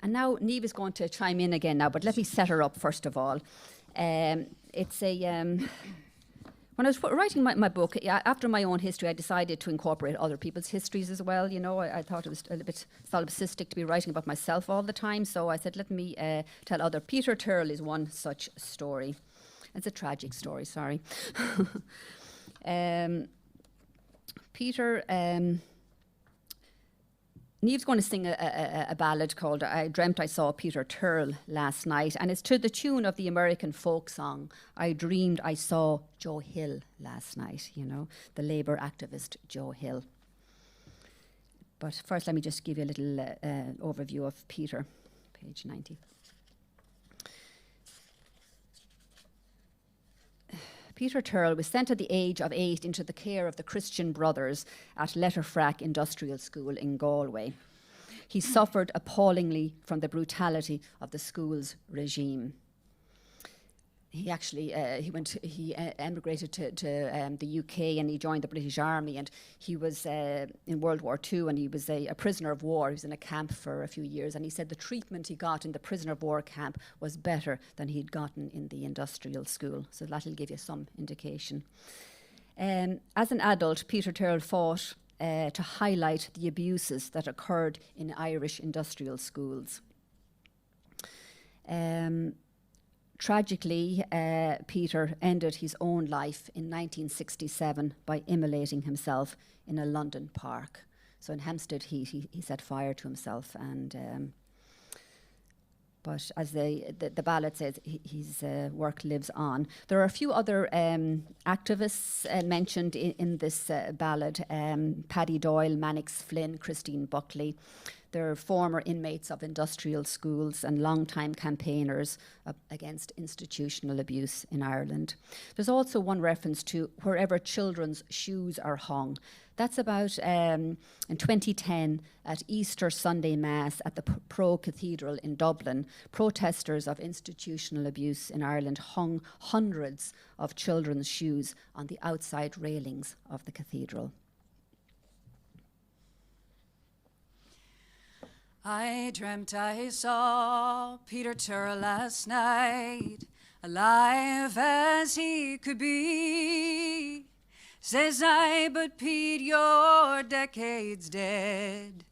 And now Niamh is going to chime in again now, but let me set her up first of all. It's a... when I was writing my book, after my own history, I decided to incorporate other people's histories as well. You know, I thought it was a little bit solipsistic to be writing about myself all the time, so I said, let me tell other. Peter Turl is one such story. It's a tragic story, sorry. Peter... Niamh's going to sing a ballad called "I Dreamt I Saw Peter Turl Last Night," and it's to the tune of the American folk song, "I Dreamed I Saw Joe Hill Last Night," you know, the Labour activist Joe Hill. But first, let me just give you a little overview of Peter, page 90. Peter Turl was sent at the age of 8 into the care of the Christian Brothers at Letterfrack Industrial School in Galway. He suffered appallingly from the brutality of the school's regime. He actually emigrated to the UK, and he joined the British Army, and he was in World War II, and he was a prisoner of war. He was in a camp for a few years, and he said the treatment he got in the prisoner of war camp was better than he'd gotten in the industrial school. So that'll give you some indication. As an adult, Peter Turl fought to highlight the abuses that occurred in Irish industrial schools. Tragically, Peter ended his own life in 1967 by immolating himself in a London park. So in Hampstead Heath, he set fire to himself, and but as the ballad says, his work lives on. There are a few other activists mentioned in this ballad: Paddy Doyle, Mannix Flynn, Christine Buckley. They're former inmates of industrial schools and long-time campaigners against institutional abuse in Ireland. There's also one reference to "wherever children's shoes are hung." That's about in 2010 at Easter Sunday Mass at the Pro Cathedral in Dublin. Protesters of institutional abuse in Ireland hung hundreds of children's shoes on the outside railings of the cathedral.
I dreamt I saw Peter Turl last night, alive as he could be. Says I, but Pete, you're decades dead.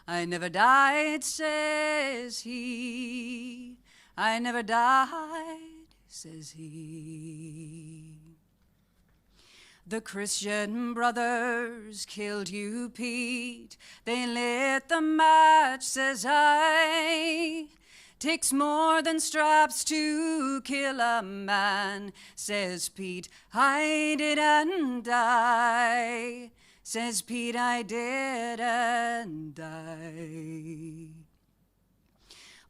I never died, says he. I never died, says he. The Christian Brothers killed you, Pete. They lit the match, says I. Takes more than straps to kill a man, says Pete. I didn't die, says Pete. I didn't die.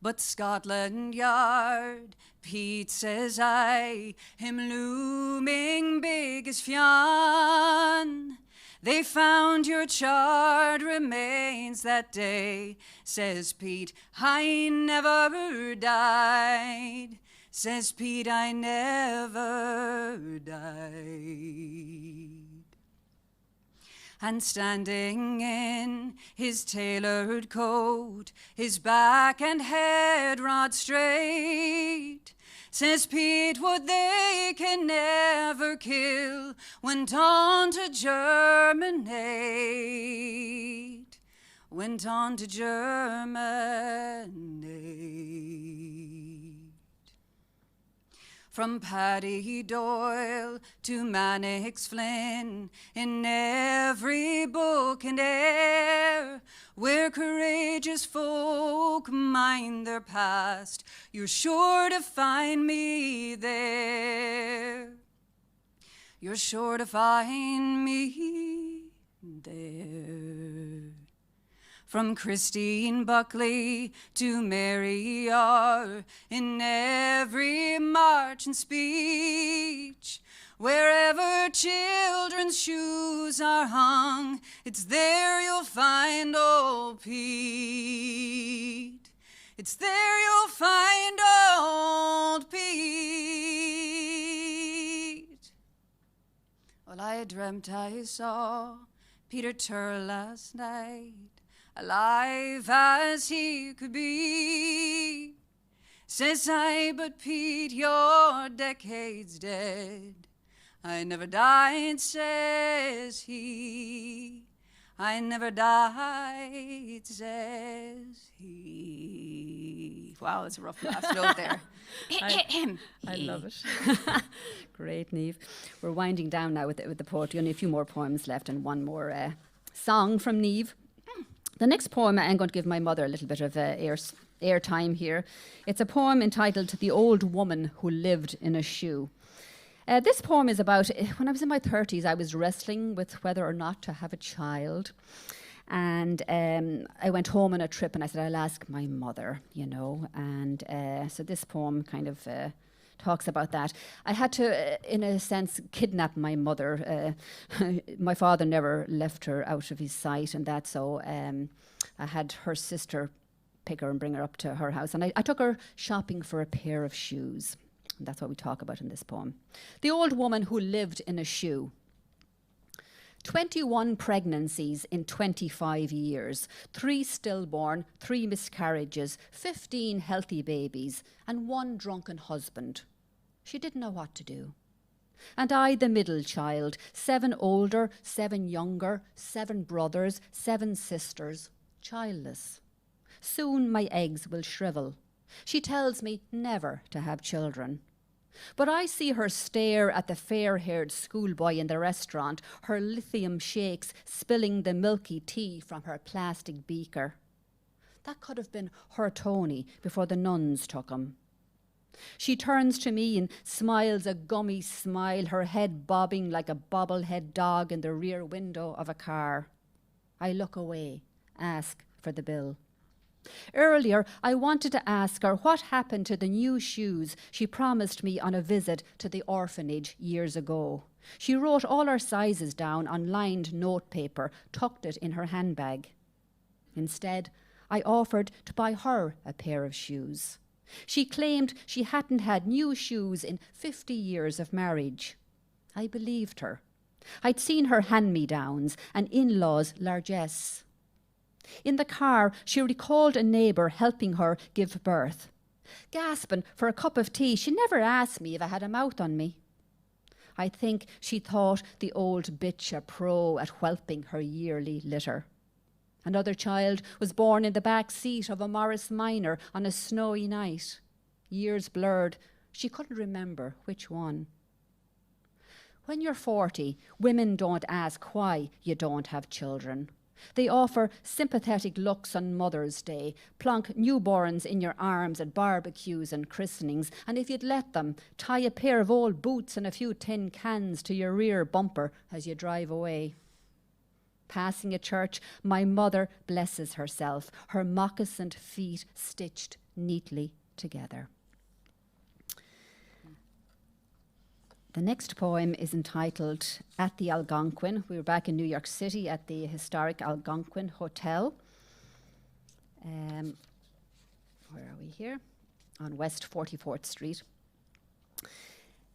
But Scotland Yard, Pete, says I, him looming big as Fionn. They found your charred remains that day, says Pete. I never died, says Pete. I never died. And standing in his tailored coat, his back and head rod straight, says Pete, what they can never kill went on to germinate, went on to germinate. From Paddy Doyle to Mannix Flynn, in every book and air, where courageous folk mind their past, you're sure to find me there. You're sure to find me there. From Christine Buckley to Mary R, in every march and speech, wherever children's shoes are hung, it's there you'll find old Pete. It's there you'll find old Pete. Well, I dreamt I saw Peter Turl last night, alive as he could be. Says I, but Pete, your decade's dead. I never died, says he. I never died, says he. Wow, that's a rough last note there.
I love it. Great, Niamh. We're winding down now with the poetry. Only a few more poems left and one more song from Niamh. The next poem, I'm going to give my mother a little bit of airtime here. It's a poem entitled The Old Woman Who Lived in a Shoe. This poem is about, when I was in my 30s, I was wrestling with whether or not to have a child. And I went home on a trip and I said, I'll ask my mother, you know. And so this poem kind of talks about that. I had to, in a sense, kidnap my mother. My father never left her out of his sight and that, so I had her sister pick her and bring her up to her house. And I took her shopping for a pair of shoes. And that's what we talk about in this poem. The old woman who lived in a shoe. 21 pregnancies in 25 years, 3 stillborn, 3 miscarriages, 15 healthy babies, and 1 drunken husband. She didn't know what to do. And I, the middle child, 7 older, 7 younger, 7 brothers, 7 sisters, childless. Soon my eggs will shrivel. She tells me never to have children. But I see her stare at the fair-haired schoolboy in the restaurant, her lithium shakes spilling the milky tea from her plastic beaker. That could have been her Tony before the nuns took him. She turns to me and smiles a gummy smile, her head bobbing like a bobblehead dog in the rear window of a car. I look away, ask for the bill. Earlier, I wanted to ask her what happened to the new shoes she promised me on a visit to the orphanage years ago. She wrote all our sizes down on lined notepaper, tucked it in her handbag. Instead, I offered to buy her a pair of shoes. She claimed she hadn't had new shoes in 50 years of marriage. I believed her. I'd seen her hand-me-downs and in-laws' largesse. In the car, she recalled a neighbour helping her give birth. Gasping for a cup of tea, she never asked me if I had a mouth on me. I think she thought the old bitch a pro at whelping her yearly litter. Another child was born in the back seat of a Morris Minor on a snowy night. Years blurred, she couldn't remember which one. When you're 40, women don't ask why you don't have children. They offer sympathetic looks on Mother's Day, plonk newborns in your arms at barbecues and christenings, and if you'd let them, tie a pair of old boots and a few tin cans to your rear bumper as you drive away. Passing a church, my mother blesses herself, her moccasined feet stitched neatly together. The next poem is entitled At the Algonquin. We were back in New York City at the historic Algonquin Hotel. Where are we here? On West 44th Street.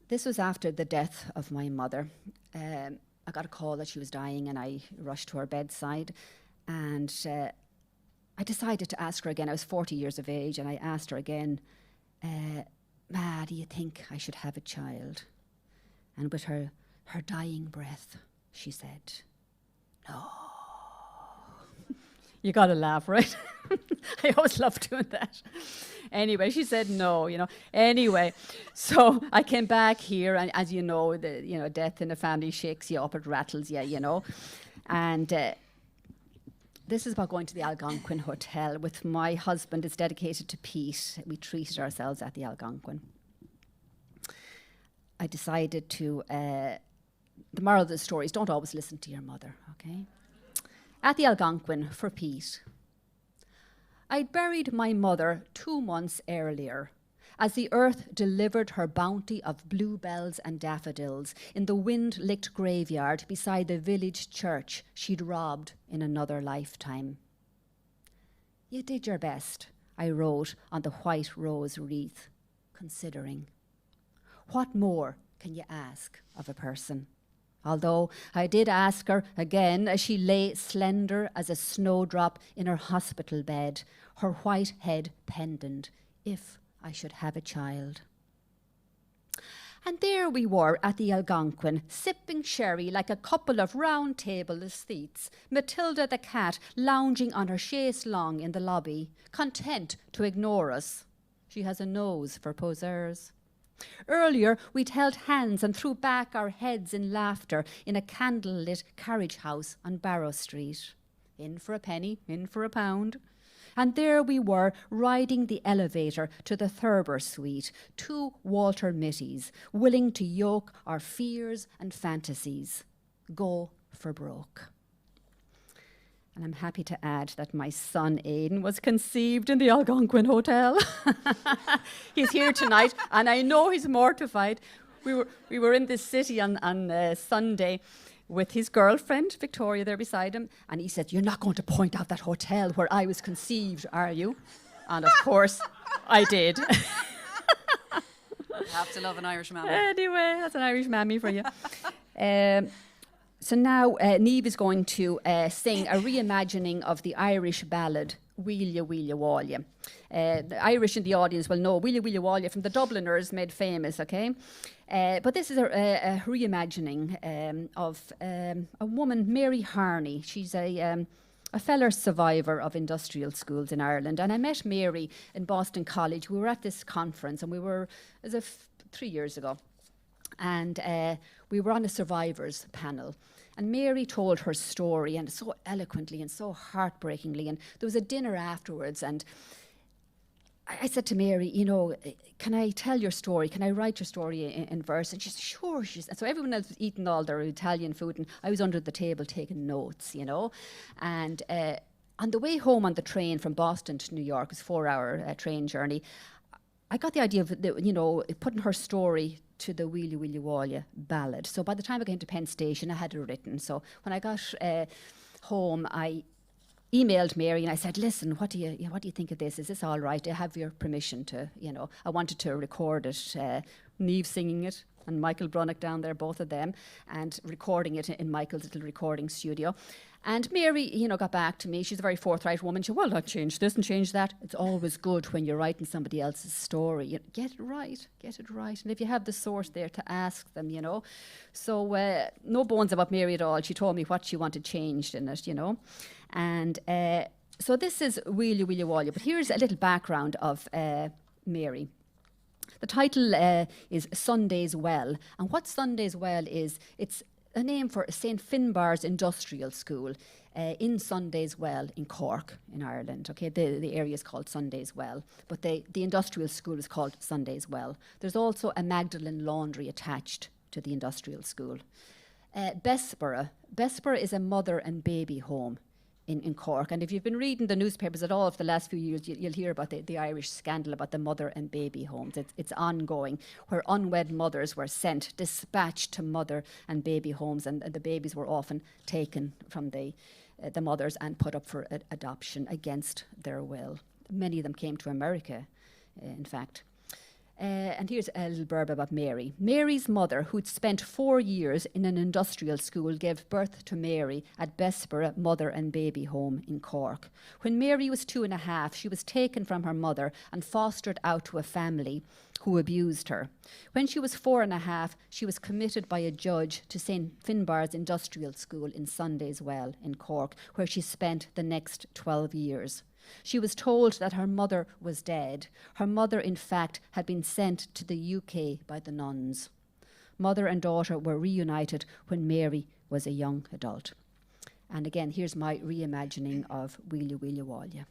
This was after the death of my mother. I got a call that she was dying and I rushed to her bedside, and I decided to ask her again. I was 40 years of age, and I asked her again, Ma, do you think I should have a child? And with her dying breath, she said, no. You got to laugh, right? I always love doing that. Anyway, she said no, Anyway, so I came back here, and as you know, death in the family shakes you up, it rattles you, And this is about going to the Algonquin Hotel with my husband. It's dedicated to Pete. We treated ourselves at the Algonquin. I decided to, the moral of the story is don't always listen to your mother, okay? At the Algonquin for Pete. I'd buried my mother 2 months earlier, as the earth delivered her bounty of bluebells and daffodils in the wind-licked graveyard beside the village church she'd robbed in another lifetime. You did your best, I wrote on the white rose wreath, considering. What more can you ask of a person? Although I did ask her again as she lay slender as a snowdrop in her hospital bed, her white head pendant, if I should have a child. And there we were at the Algonquin, sipping sherry like a couple of round table aesthetes, Matilda the cat lounging on her chaise longue in the lobby, content to ignore us. She has a nose for poseurs. Earlier, we'd held hands and threw back our heads in laughter in a candle-lit carriage house on Barrow Street. In for a penny, in for a pound. And there we were, riding the elevator to the Thurber suite, 2 Walter Mitties, willing to yoke our fears and fantasies. Go for broke. And I'm happy to add that my son Aidan was conceived in the Algonquin Hotel. He's here tonight, and I know he's mortified. We were in this city on Sunday with his girlfriend, Victoria, there beside him, and he said, "You're not going to point out that hotel where I was conceived, are you?" And of course, I did.
You have to love an Irish mammy.
Anyway, that's an Irish mammy for you. So now Niamh is going to sing a reimagining of the Irish ballad, Wheelia Wheelia Whalia. The Irish in the audience will know Wheelia Wheelia Whalia from the Dubliners, made famous, okay? But this is a reimagining of a woman, Mary Harney. She's a fellow survivor of industrial schools in Ireland. And I met Mary in Boston College. We were at this conference, and we were, as if 3 years ago. And we were on a survivors panel. And Mary told her story, and so eloquently and so heartbreakingly. And there was a dinner afterwards, and I said to Mary, can I tell your story? Can I write your story in verse? And she said, sure. And so everyone else was eating all their Italian food, and I was under the table taking notes, And on the way home on the train from Boston to New York, it was a 4-hour train journey, I got the idea of, putting her story to the Wheelia Wheelia Whalia ballad. So by the time I came to Penn Station, I had it written. So when I got home, I emailed Mary and I said, "Listen, what do you think of this? Is this all right? I have your permission to, I wanted to record it." Niamh singing it and Michael Brunnock down there, both of them, and recording it in Michael's little recording studio. And Mary, got back to me. She's a very forthright woman. She said, "Well, I'll change this and change that." It's always good when you're writing somebody else's story. Get it right. And if you have the source there, to ask them, So no bones about Mary at all. She told me what she wanted changed in it, And so this is Wheelia Wheelia Whalia. But here's a little background of Mary. The title is Sunday's Well. And what Sunday's Well is, it's a name for St. Finbarr's Industrial School. in Sundayswell in Cork, in Ireland. Okay, the area is called Sundayswell, but the industrial school is called Sundayswell. There's also a Magdalen laundry attached to the industrial school. Bessborough. Bessborough is a mother and baby home in Cork. And if you've been reading the newspapers at all for the last few years, you'll hear about the Irish scandal about the mother and baby homes. It's ongoing, where unwed mothers were dispatched to mother and baby homes, and the babies were often taken from the mothers and put up for adoption against their will. Many of them came to America, in fact. And here's a little blurb about Mary. Mary's mother, who'd spent 4 years in an industrial school, gave birth to Mary at Bessborough Mother and Baby Home in Cork. When Mary was 2.5, she was taken from her mother and fostered out to a family who abused her. When she was 4.5, she was committed by a judge to St. Finbarr's Industrial School in Sundayswell in Cork, where she spent the next 12 years. She was told that her mother was dead. Her mother, in fact, had been sent to the UK by the nuns. Mother and daughter were reunited when Mary was a young adult. And again, here's my reimagining of Wheelia Wheelia Whalia.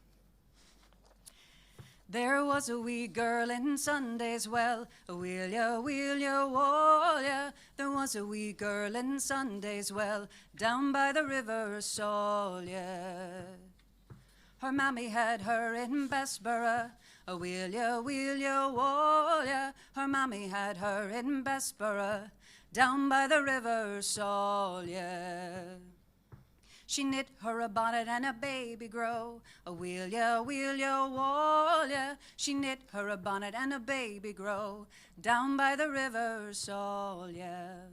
There was a wee girl in Sundayswell, a Wheelia Wheelia Whalia. There was a wee girl in Sundayswell, down by the river Salya. Her mammy had her in Bessborough, a Wheelia Wheelia Whalia. Her mammy had her in Bessborough, down by the river Salya. She knit her a bonnet and a baby grow, a Wheelia Wheelia Whalia. She knit her a bonnet and a baby grow, down by the river Salya.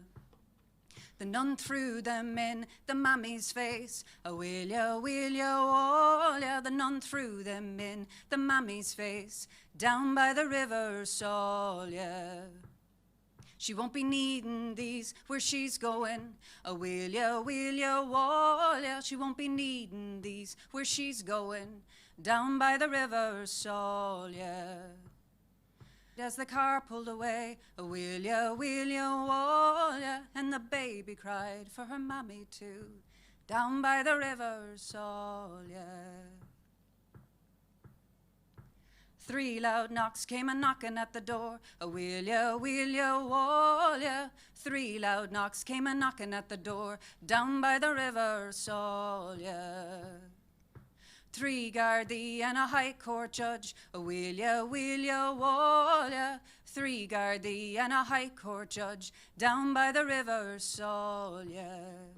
The nun threw them in the mammy's face, a Wheelia Wheelia Whalia. The nun threw them in the mammy's face, down by the river Salya. She won't be needing these where she's going, a Wheelia Wheelia Whalia. She won't be needing these where she's going, down by the river Salya. As the car pulled away, a Wheelia Wheelia Whalia, and the baby cried for her mammy too, down by the river Salya. 3 loud knocks came a-knocking at the door, a Wheelia Wheelia Whalia. 3 loud knocks came a-knocking at the door, down by the river Salya. 3 Gardaí and a High Court judge, a Wheelia Wheelia Whalia. 3 Gardaí and a High Court judge, down by the river Salya.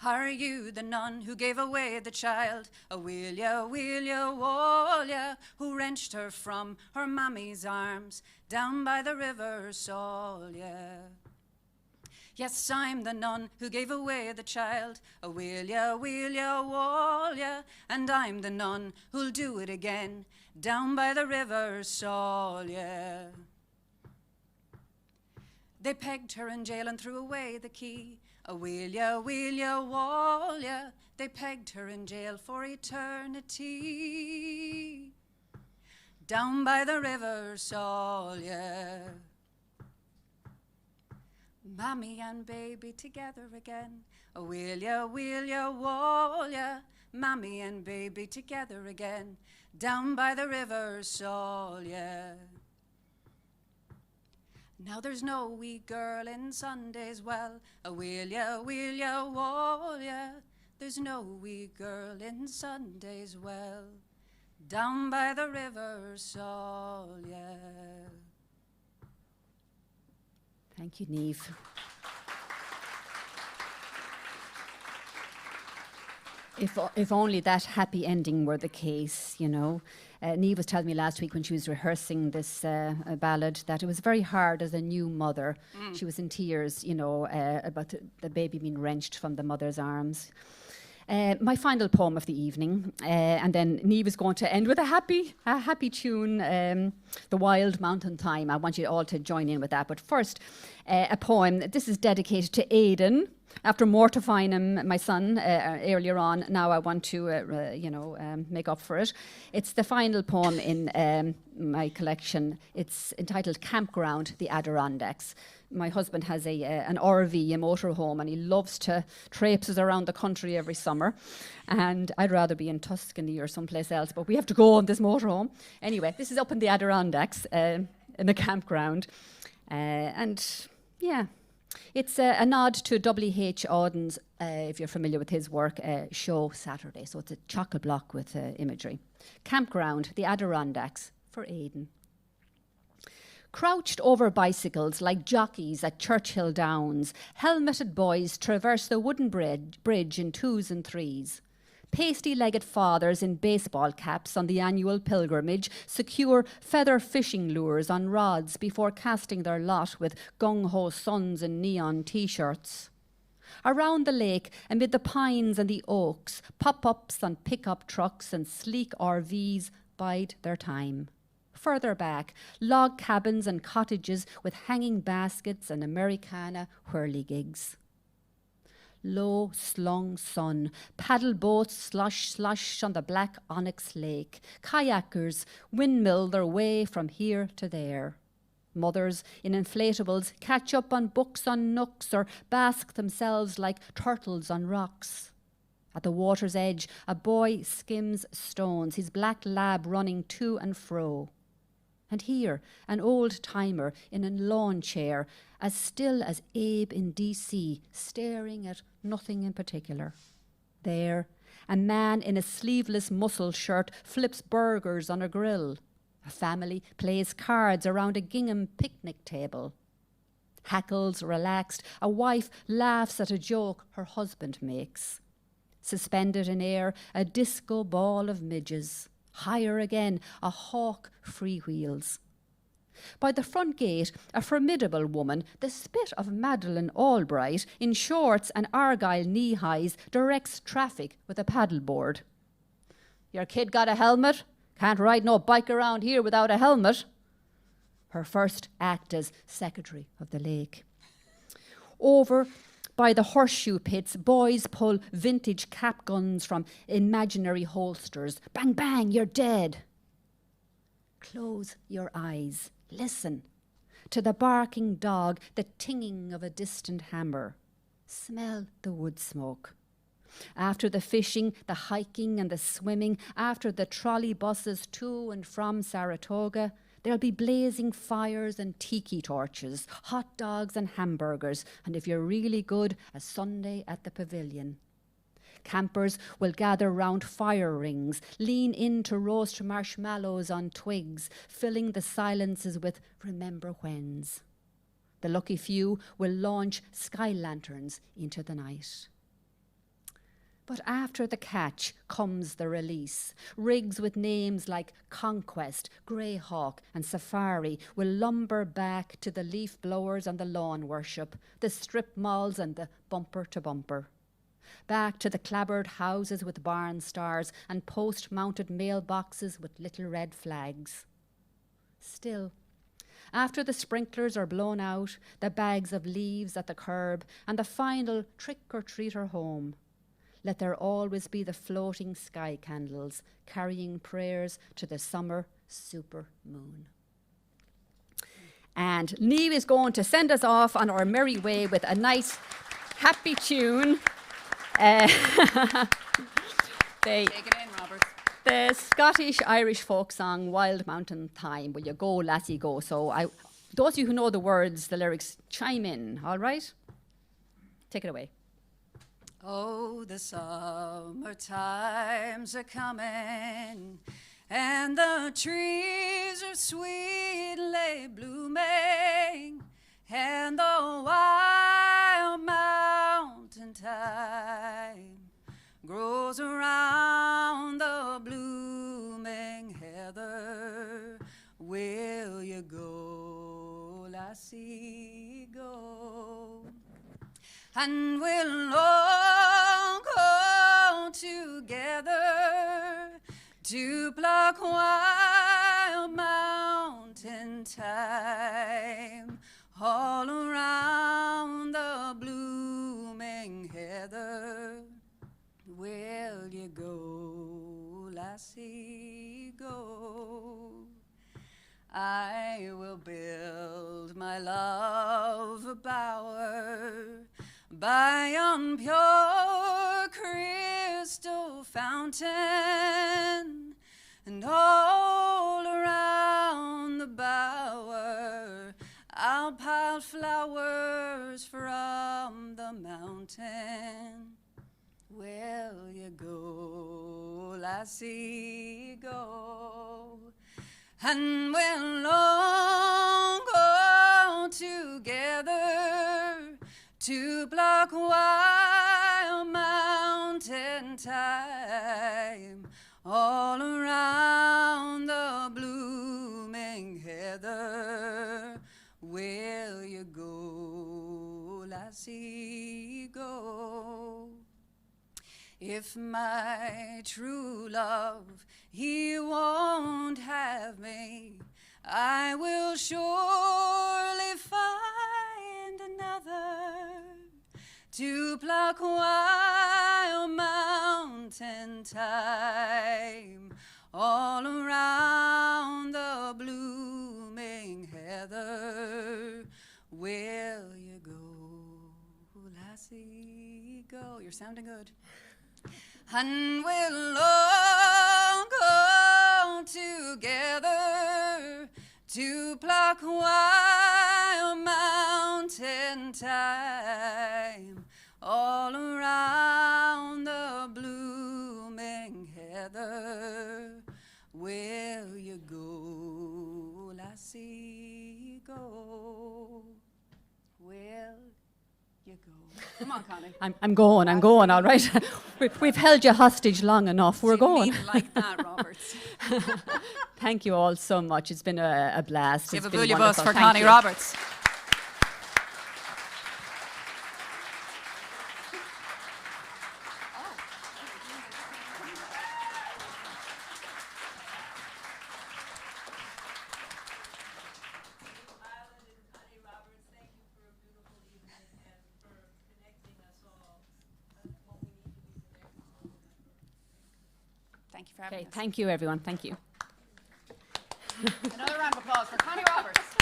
Are you the nun who gave away the child, a Wheelia Wheelia Whalia, who wrenched her from her mammy's arms, down by the river Salya? Yes, I'm the nun who gave away the child, a Wheelia Wheelia Whalia, and I'm the nun who'll do it again, down by the river Salya. They pegged her in jail and threw away the key, a Wheelia Wheelia Whalia. They pegged her in jail for eternity, down by the river Salya. Mammy and baby together again, a Wheelia Wheelia Whalia. Mammy and baby together again, down by the river Salya. Now there's no wee girl in Sundayswell, a Wheelia Wheelia Whalia. There's no wee girl in Sundayswell, down by the river Salya.
Thank you, Niamh. If only that happy ending were the case, you know. Niamh was telling me last week when she was rehearsing this ballad that it was very hard as a new mother. She was in tears, you know, about the baby being wrenched from the mother's arms. My final poem of the evening, and then Niamh is going to end with a happy tune, The Wild Mountain Thyme. I want you all to join in with that. But first, a poem. This is dedicated to Aidan, After mortifying him, my son, earlier on, now I want to, make up for it. It's the final poem in my collection. It's entitled Campground, the Adirondacks. My husband has an RV, a motorhome, and he loves to traipse us around the country every summer. And I'd rather be in Tuscany or someplace else, but we have to go on this motorhome. Anyway, this is up in the Adirondacks, in the campground. It's a nod to W.H. Auden's, if you're familiar with his work, show Saturday. So it's a chock-a-block with imagery. Campground, the Adirondacks, for Aidan. Crouched over bicycles like jockeys at Churchill Downs, helmeted boys traverse the wooden bridge in 2s and 3s. Pasty-legged fathers in baseball caps on the annual pilgrimage secure feather fishing lures on rods before casting their lot with gung-ho sons in neon T-shirts. Around the lake, amid the pines and the oaks, pop-ups on pickup trucks and sleek RVs bide their time. Further back, log cabins and cottages with hanging baskets and Americana whirligigs. Low slung sun, paddle boats slosh on the black onyx lake. Kayakers windmill their way from here to there. Mothers in inflatables catch up on books on nooks or bask themselves like turtles on rocks. At the water's edge, a boy skims stones, his black lab running to and fro. And here, an old-timer in a lawn chair, as still as Abe in D.C., staring at nothing in particular. There, a man in a sleeveless muscle shirt flips burgers on a grill. A family plays cards around a gingham picnic table. Hackles relaxed, a wife laughs at a joke her husband makes. Suspended in air, a disco ball of midges. Higher again, a hawk freewheels. By the front gate, a formidable woman, the spit of Madeleine Albright, in shorts and Argyle knee-highs, directs traffic with a paddleboard. Your kid got a helmet? Can't ride no bike around here without a helmet. Her first act as secretary of the lake. Over by the horseshoe pits, boys pull vintage cap guns from imaginary holsters. Bang, bang, you're dead. Close your eyes. Listen to the barking dog, the tinging of a distant hammer. Smell the wood smoke. After the fishing, the hiking and the swimming, after the trolley buses to and from Saratoga, there'll be blazing fires and tiki torches, hot dogs and hamburgers, and if you're really good, a sundae at the pavilion. Campers will gather round fire rings, lean in to roast marshmallows on twigs, filling the silences with remember whens. The lucky few will launch sky lanterns into the night. But after the catch comes the release. Rigs with names like Conquest, Greyhawk and Safari will lumber back to the leaf blowers and the lawn worship, the strip malls and the bumper-to-bumper. Back to the clabbered houses with barn stars and post-mounted mailboxes with little red flags. Still, after the sprinklers are blown out, the bags of leaves at the curb and the final trick-or-treater home, let there always be the floating sky candles carrying prayers to the summer super moon. And Niamh is going to send us off on our merry way with a nice, happy tune.
Take it in, Robert.
The Scottish-Irish folk song, Wild Mountain Thyme. Will you go, lassie, go? So those of you who know the words, the lyrics, chime in, all right? Take it away.
Oh, the summer times are coming, and the trees are sweetly blooming, and the wild mountain thyme grows around the blooming heather. Will you go, lassie, go? And we'll all go together to pluck wild mountain thyme all around the blooming will you go, lassie, go? I will build my love a bower by yon pure crystal fountain, and all around the bower I'll pile flowers from the mountain. Will you go, lassie, go? And we'll all go together to pluck wild mountain thyme all around the blooming heather. Will you go, lassie, go? If my true love, he won't have me, I will surely find another to pluck wild mountain thyme all around the blooming heather. Will you go, lassie, go? You're sounding good. And we'll all go together to pluck wild mountain thyme all around the blooming heather. Will you go, lassie, go? Will you go? Come on, Connie.
I'm going, all right. We've held you hostage long enough. We're going.
You mean like that, Roberts.
Thank you all so much. It's been a blast.
Give
It's
a
been
booyah bus
wonderful.
for
Thank
Connie
you.
Roberts. Thank you for having
Okay,
us.
thank you, everyone. Thank you.
Another round of applause for Connie Roberts.